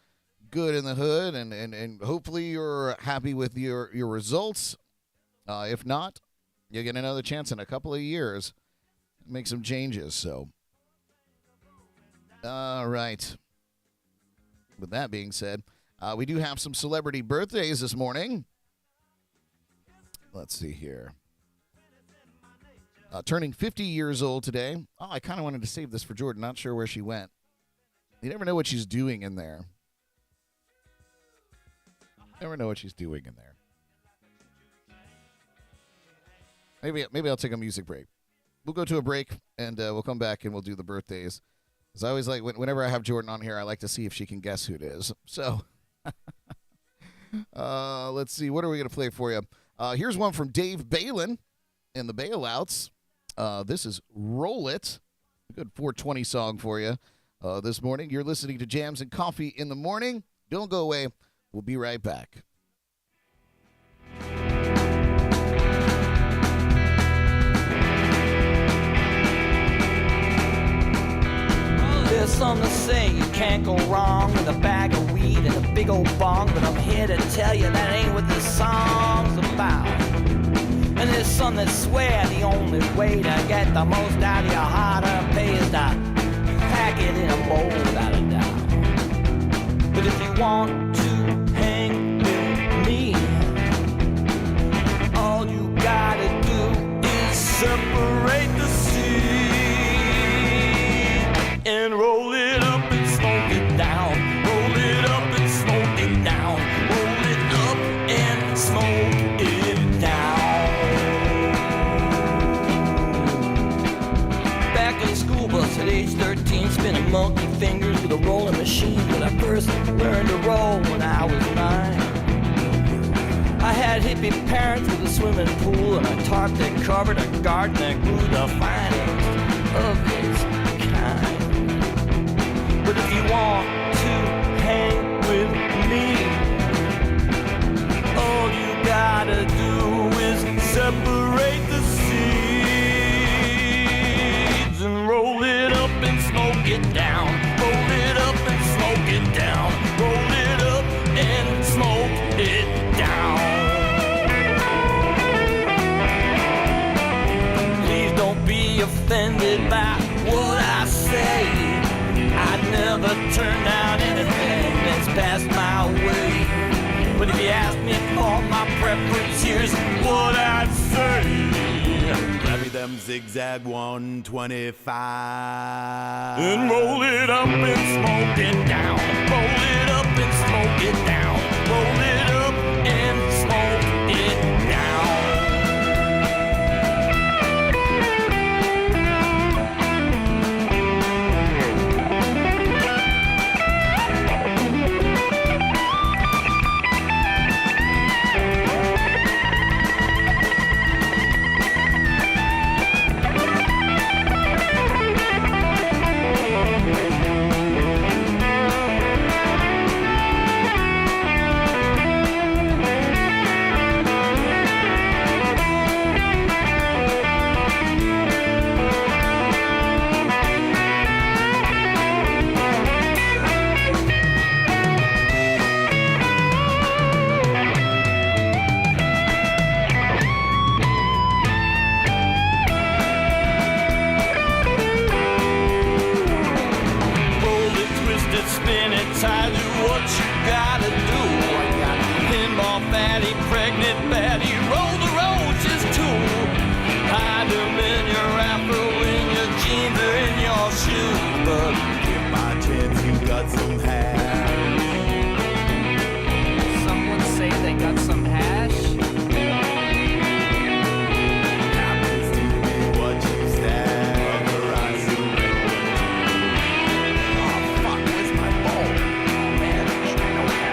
good in the hood, and hopefully you're happy with your results. If not, you get another chance in a couple of years to make some changes. So, all right. With that being said, we do have some celebrity birthdays this morning. Let's see here. Turning 50 years old today. Oh, I kind of wanted to save this for Jordan. Not sure where she went. You never know what she's doing in there. Never know what she's doing in there. Maybe I'll take a music break. We'll go to a break, and we'll come back, and we'll do the birthdays. Because I always like, whenever I have Jordan on here, I like to see if she can guess who it is. So, let's see. What are we going to play for you? Here's one from Dave Balin and the Bailouts. This is Roll It. A good 420 song for you this morning. You're listening to Jams and Coffee in the Morning. Don't go away. We'll be right back. There's some that say you can't go wrong with a bag of weed and a big old bong, but I'm here to tell you that ain't what this song's about. And there's some that swear the only way to get the most out of your harder pay is to pack it in a mold, without a doubt. But if you want to hang with me, all you gotta do is separate the seed and roll it up and smoke it down. Roll it up and smoke it down. Roll it up and smoke it down. Back in the school bus at age 13, spinning monkey fingers with a rolling machine when I first learned to roll when I was 9. I had hippie parents with a swimming pool and a tarp that covered a garden that grew the finest of its kind. But if you want to hang with me, all you gotta do is separate the seeds and roll it up and smoke it down. Roll it up and smoke it down. Roll it up and smoke it down. Please don't be offended by what I say. I'd never turn down anything that's passed my way. But if you ask me for my preference, here's what I'd say. Grab me them zigzag 125 And roll it up and smoke it down. Roll it up and smoke it down. Roll it up and smoke it down. shoes, but give my chance, you got some hash. Someone say they got some hash. Happens to be what you stack. Otherwise you oh fuck, where's my bowl? Oh man,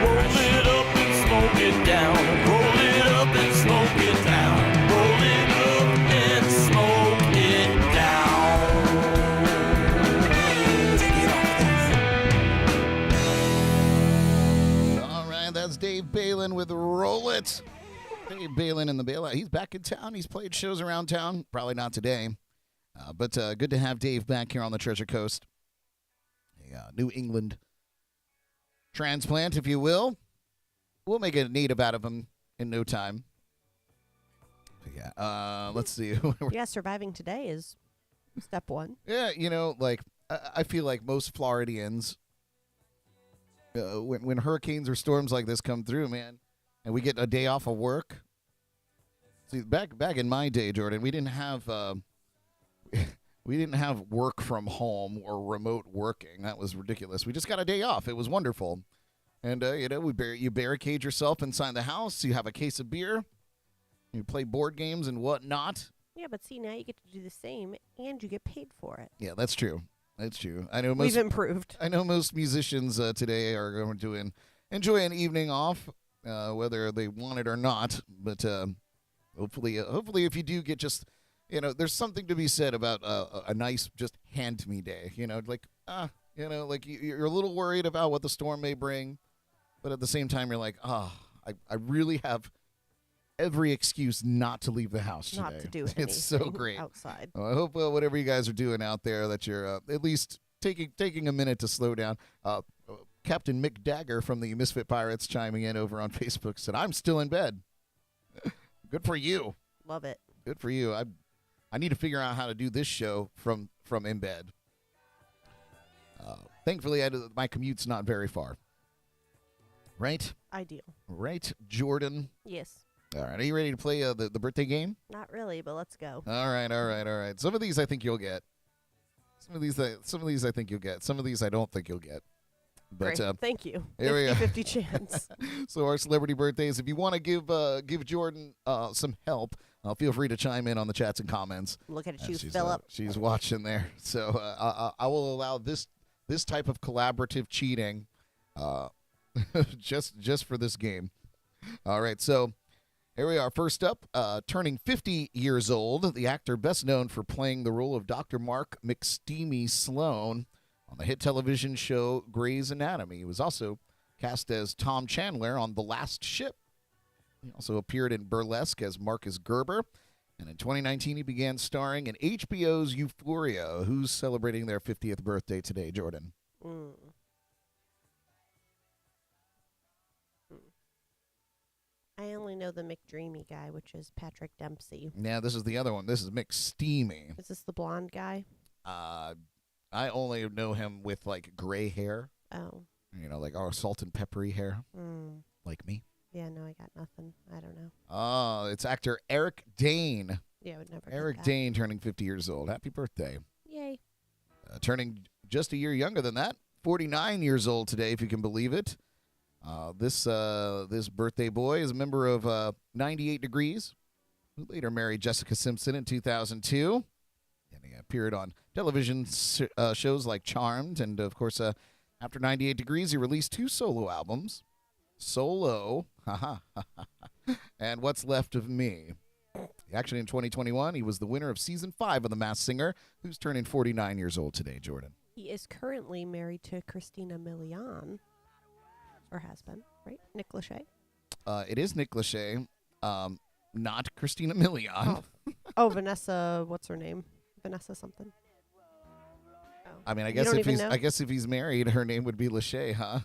roll it up and smoke it down. Roll it up and smoke it down. Roll it up and smoke it down. Take it off this. All right, that's Dave Balin with Roll It. Dave Balin in the bailout. He's back in town. He's played shows around town. Probably not today. But good to have Dave back here on the Treasure Coast. A New England transplant, if you will. We'll make a native out of him in no time. Yeah. Let's see. Yeah, surviving today is step one. Yeah, you know, like, I feel like most Floridians, when hurricanes or storms like this come through, man, and we get a day off of work. See, back in my day, Jordan, we didn't have work from home or remote working. That was ridiculous. We just got a day off. It was wonderful. And, you know, you barricade yourself inside the house. You have a case of beer. You play board games and whatnot. Yeah, but see, now you get to do the same, and you get paid for it. Yeah, that's true. That's true. I know We've improved. I know most musicians today are going to enjoy an evening off, whether they want it or not. But hopefully, if you do get just, you know, there's something to be said about a nice just hand-me day. You know, like you know, like you're a little worried about what the storm may bring, but at the same time, you're like, I really have every excuse not to leave the house today. Not to do anything It's so great. outside. Well, I hope whatever you guys are doing out there that you're at least taking a minute to slow down. Captain Mick Dagger from the Misfit Pirates chiming in over on Facebook said, "I'm still in bed." Good for you. Love it. Good for you. I need to figure out how to do this show from in bed. Thankfully, my commute's not very far. Right? Ideal. Right, Jordan? Yes. All right, are you ready to play the birthday game? Not really, but let's go. All right. Some of these I think you'll get. Some of these I think you'll get. Some of these I don't think you'll get. But Great. Thank you. here we go. 50-50 chance. So our celebrity birthdays. If you want to give Jordan some help, feel free to chime in on the chats and comments. Look at you, She's, Philip. she's watching there. So I will allow this type of collaborative cheating just for this game. All right, so here we are. First up, turning 50 years old, the actor best known for playing the role of Dr. Mark McSteamy Sloan on the hit television show Grey's Anatomy. He was also cast as Tom Chandler on The Last Ship. He also appeared in Burlesque as Marcus Gerber. And in 2019, he began starring in HBO's Euphoria. Who's celebrating their 50th birthday today, Jordan? I only know the McDreamy guy, which is Patrick Dempsey. Yeah, this is the other one. This is McSteamy. Is this the blonde guy? I only know him with, like, gray hair. Oh. You know, like our salt and peppery hair. Like me. Yeah, no, I got nothing. I don't know. Oh, it's actor Eric Dane. Yeah, I would never Eric get that. Dane turning 50 years old. Happy birthday. Yay. Turning just a year younger than that. 49 years old today, if you can believe it. This birthday boy is a member of 98 Degrees, who later married Jessica Simpson in 2002. And he appeared on television shows like Charmed. And, of course, after 98 Degrees, he released 2 solo albums. Solo, and What's Left of Me. Actually, in 2021, he was the winner of Season 5 of The Masked Singer, who's turning 49 years old today, Jordan. He is currently married to Christina Milian, or has been, right? Nick Lachey. It is Nick Lachey, not Christina Milian. Oh, Vanessa, what's her name? Vanessa something. Oh. I mean, I You guess don't if even know? if he's married, her name would be Lachey, huh?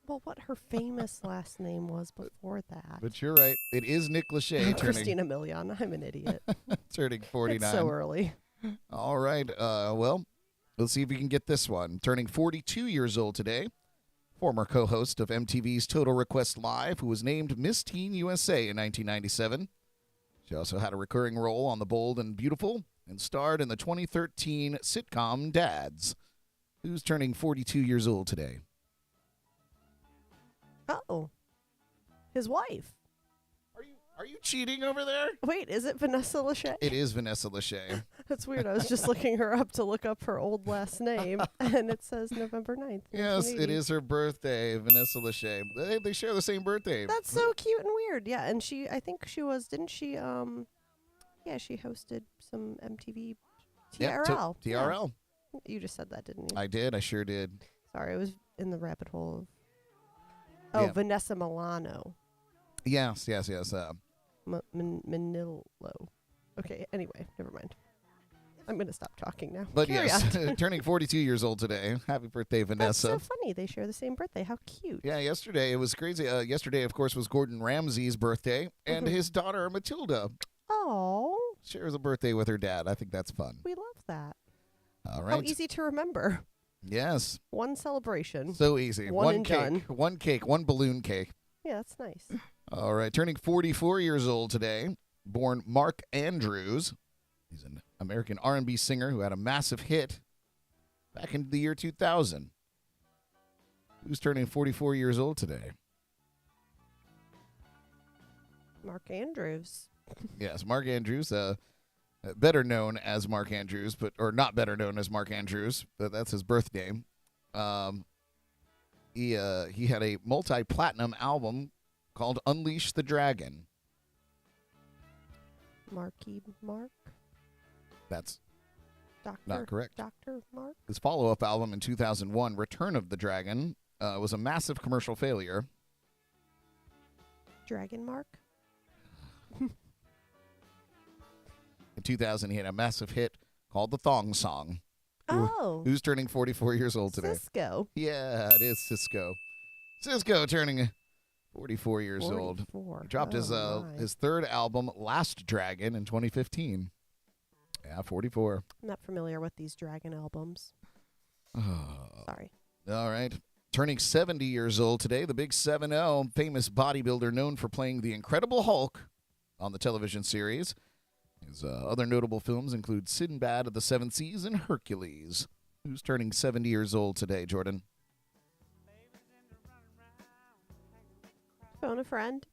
Well, what her famous last name was before that. But you're right. It is Nick Lachey turning Christina Milian. I'm an idiot. turning 49. It's so early. All right. Well, let's see if we can get this one. Turning 42 years old today, former co-host of MTV's Total Request Live, who was named Miss Teen USA in 1997. She also had a recurring role on The Bold and Beautiful, and starred in the 2013 sitcom Dads, who's turning 42 years old today. Oh. His wife. Are you cheating over there? Wait, is it Vanessa Lachey? It is Vanessa Lachey. That's weird. I was just looking her up to look up her old last name, and it says November 9th. Yes, 1980. it is her birthday, Vanessa Lachey. They share the same birthday. That's so cute and weird. Yeah, and I think she was, didn't she, yeah, she hosted some MTV Yep, TRL. TRL. Yeah. You just said that, didn't you? I did. I sure did. Sorry, I was in the rabbit hole of... Yeah. Vanessa Milano. Yes. Manillo. Okay, anyway, never mind. I'm going to stop talking now. But Carry yes, on. turning 42 years old today. Happy birthday, Vanessa. That's so funny. They share the same birthday. How cute. Yeah, yesterday it was crazy. Yesterday, of course, was Gordon Ramsay's birthday, and his daughter, Matilda, Oh, shares a birthday with her dad. I think that's fun. we love that. All right. How easy to remember. Yes. One celebration. So easy. One and cake. done. One cake. One balloon cake. Yeah, that's nice. All right. Turning 44 years old today, born Mark Andrews. He's an American R&B singer who had a massive hit back in the year 2000. Who's turning 44 years old today? Mark Andrews. Yes, Mark Andrews, better known as Mark Andrews, or not better known as Mark Andrews, but that's his birth name. He had a multi-platinum album called Unleash the Dragon. Marky Mark. That's Doctor. not correct. Dr. Mark. His follow-up album in 2001, Return of the Dragon, was a massive commercial failure. Dragon Mark. In 2000, he had a massive hit called The Thong Song. Oh. Who's turning 44 years old today? Cisco. Yeah, it is Cisco. Cisco turning 44 years old. 44. He dropped Oh, my. his third album, Last Dragon, in 2015. Yeah, 44. I'm not familiar with these Dragon albums. Sorry. All right. Turning 70 years old today, the big 7-0, famous bodybuilder known for playing the Incredible Hulk on the television series. His other notable films include Sinbad of the Seven Seas and Hercules. Who's turning 70 years old today, Jordan? Phone a friend.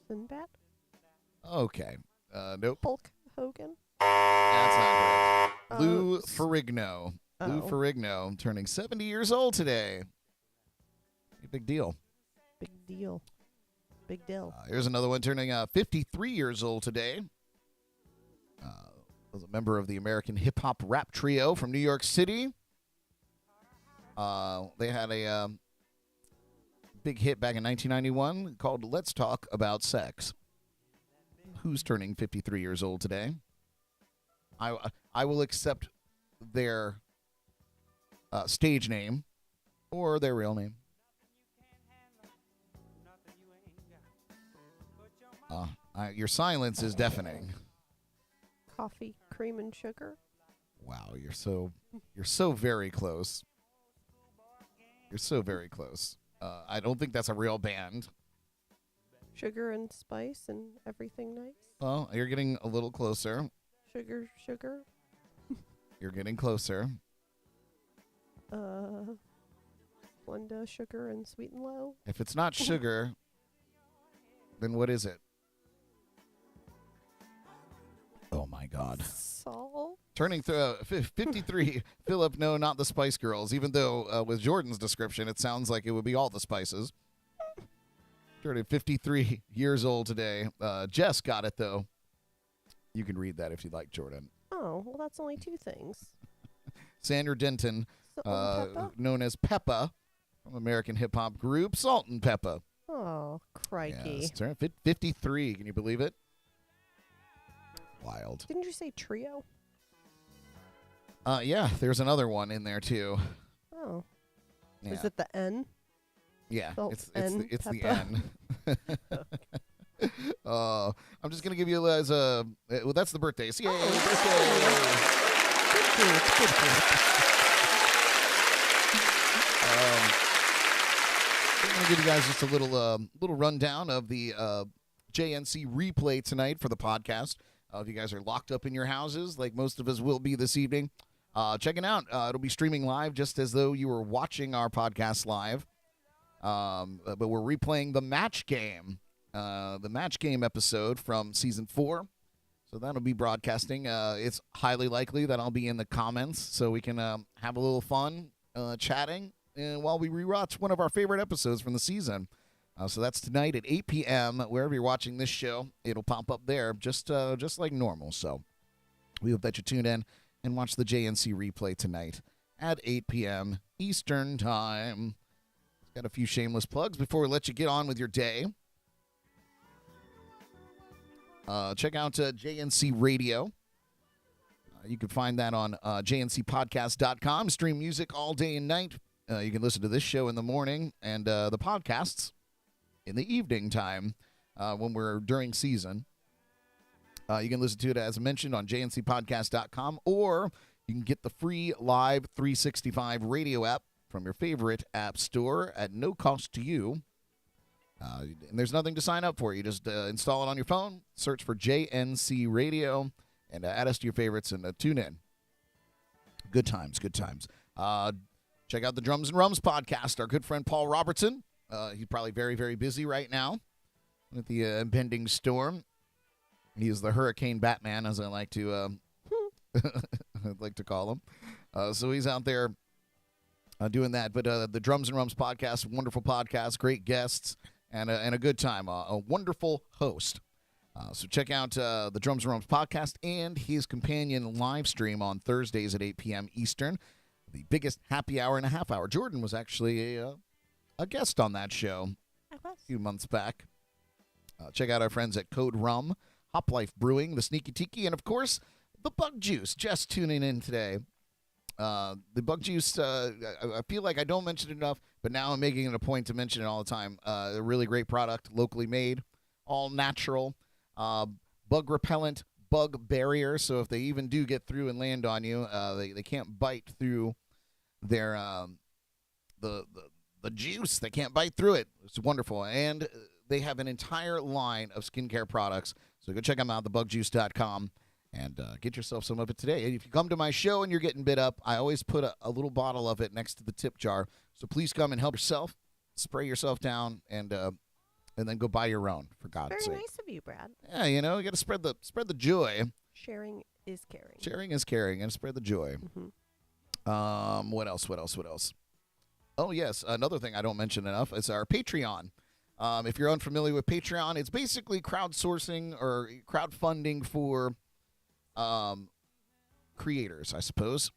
Sinbad? Okay. Nope. Hulk Hogan? That's not correct. Lou Oh. Ferrigno. Lou Oh. Ferrigno turning 70 years old today. Big deal. Big deal. Big deal. Here's another one turning 53 years old today. Was a member of the American hip-hop rap trio from New York City. They had a big hit back in 1991 called Let's Talk About Sex. Who's turning 53 years old today? I will accept their stage name or their real name. Your silence is deafening. Coffee, cream, and sugar. Wow, you're so very close. You're so very close. I don't think that's a real band. Sugar and spice and everything nice. Well, you're getting a little closer. Sugar, sugar. You're getting closer. Splenda, sugar, and sweet and low. If it's not sugar, then what is it? Oh, my God. Salt. Turning 53, Philip, no, not the Spice Girls, even though with Jordan's description, it sounds like it would be all the spices. Turning 53 years old today. Jess got it, though. You can read that if you'd like, Jordan. Oh, well, that's only two things. Sandra Denton, Salt and pepper? known as Peppa, from American hip-hop group Salt and Peppa. Oh, crikey. Yes, turn 53. Can you believe it? Wild. Didn't you say trio? Yeah, there's another one in there, too. Oh. Yeah. Is it the N? Yeah, Salt it's and the Peppa. N. I'm just gonna give you as a well. That's the birthday. So yay, birthday! I'm gonna give you guys just a little rundown of the JNC replay tonight for the podcast. If you guys are locked up in your houses, like most of us will be this evening, check it out. It'll be streaming live just as though you were watching our podcast live. But we're replaying the match game episode from season 4. So that'll be broadcasting. It's highly likely that I'll be in the comments so we can have a little fun chatting while we rewatch one of our favorite episodes from the season. So that's tonight at 8 p.m. Wherever you're watching this show, it'll pop up there just like normal. So we hope that you tune in and watch the JNC replay tonight at 8 p.m. Eastern Time. Got a few shameless plugs before we let you get on with your day. Check out JNC Radio. You can find that on jncpodcast.com. Stream music all day and night. You can listen to this show in the morning and the podcasts in the evening time when we're during season. You can listen to it, as mentioned, on jncpodcast.com, or you can get the free LIVE365 Radio App from your favorite app store at no cost to you. And there's nothing to sign up for. You just install it on your phone, search for JNC Radio, and add us to your favorites and tune in. Good times, good times. Check out the Drums and Rums podcast. Our good friend Paul Robertson. He's probably very, very busy right now with the impending storm. He is the Hurricane Batman, as I like to call him. So he's out there doing that. But the Drums and Rums podcast, wonderful podcast, great guests, and a good time. A wonderful host. So check out the Drums and Rums podcast and his companion live stream on Thursdays at 8 p.m. Eastern. The biggest happy hour and a half hour. Jordan was actually a guest on that show a few months back. Check out our friends at Code Rum, Hop Life Brewing, the Sneaky Tiki, and, of course, the Bug Juice. Just tuning in today. The Bug Juice, I feel like I don't mention it enough, but now I'm making it a point to mention it all the time. A really great product, locally made, all natural, bug repellent, bug barrier, so if they even do get through and land on you, they can't bite through their the juice. They can't bite through it. It's wonderful. And they have an entire line of skincare products, so go check them out, thebugjuice.com, and get yourself some of it today. And if you come to my show and you're getting bit up, I always put a little bottle of it next to the tip jar, so please come and help yourself, spray yourself down, and then go buy your own, for God's sake. Very nice of you, Brad. Yeah, you know, you got to spread the joy. Sharing is caring. Sharing is caring, and spread the joy. Mm-hmm. What else? Oh, yes, another thing I don't mention enough is our Patreon. If you're unfamiliar with Patreon, it's basically crowdsourcing or crowdfunding for creators, I suppose.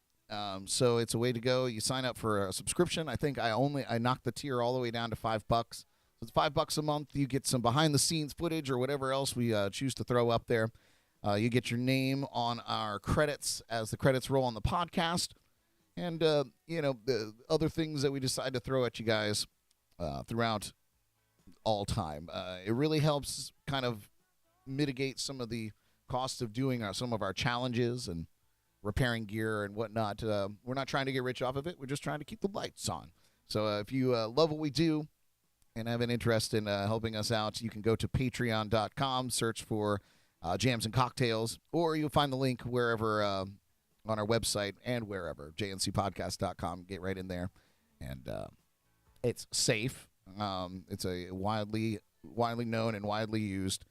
So it's a way to go. You sign up for a subscription. I think I knocked the tier all the way down to $5. So it's $5 a month. You get some behind-the-scenes footage or whatever else we choose to throw up there. You get your name on our credits as the credits roll on the podcast. And, the other things that we decide to throw at you guys throughout all time. It really helps kind of mitigate some of the costs of doing some of our challenges and repairing gear and whatnot. We're not trying to get rich off of it. We're just trying to keep the lights on. So if you love what we do and have an interest in helping us out, you can go to patreon.com, search for Jams and Cocktails, or you'll find the link wherever on our website and wherever, jncpodcast.com. Get right in there. And it's safe. It's a widely known and widely used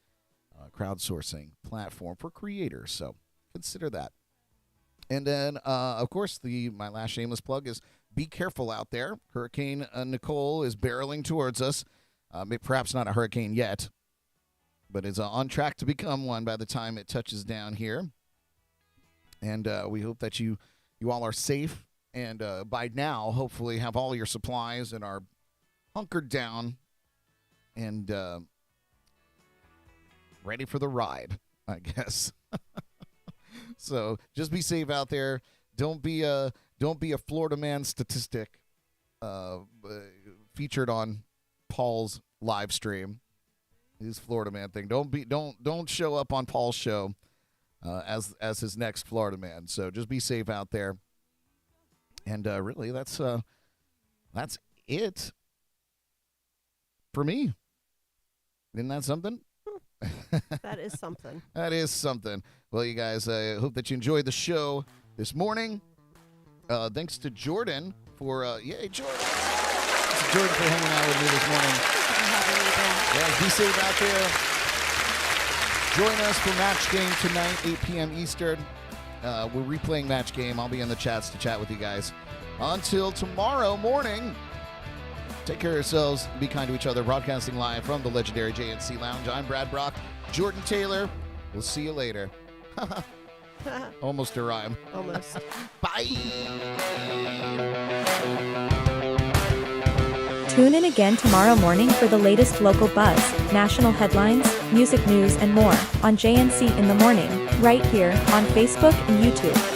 crowdsourcing platform for creators. So consider that. And then, of course, my last shameless plug is be careful out there. Hurricane Nicole is barreling towards us. Perhaps not a hurricane yet, but it's on track to become one by the time it touches down here. And we hope that you all are safe and by now hopefully have all your supplies and are hunkered down and ready for the ride, I guess. So just be safe out there. Don't be a Florida man statistic featured on Paul's live stream. His Florida man thing. Don't show up on Paul's show as his next Florida man. So just be safe out there. And really, that's it for me. Isn't that something? That is something. That is something. Well, you guys, I hope that you enjoyed the show this morning. Thanks to Jordan for, yay, Jordan. Thanks to Jordan for hanging out with me this morning. Yeah, be safe out there. Join us for Match Game tonight, 8 p.m. Eastern. We're replaying Match Game. I'll be in the chats to chat with you guys. Until tomorrow morning, take care of yourselves. Be kind to each other. Broadcasting live from the legendary JNC Lounge. I'm Brad Brock. Jordan Taylor. We'll see you later. Almost a rhyme. Almost. Bye. Tune in again tomorrow morning for the latest local buzz, national headlines, music news and more on JNC in the Morning, right here on Facebook and YouTube.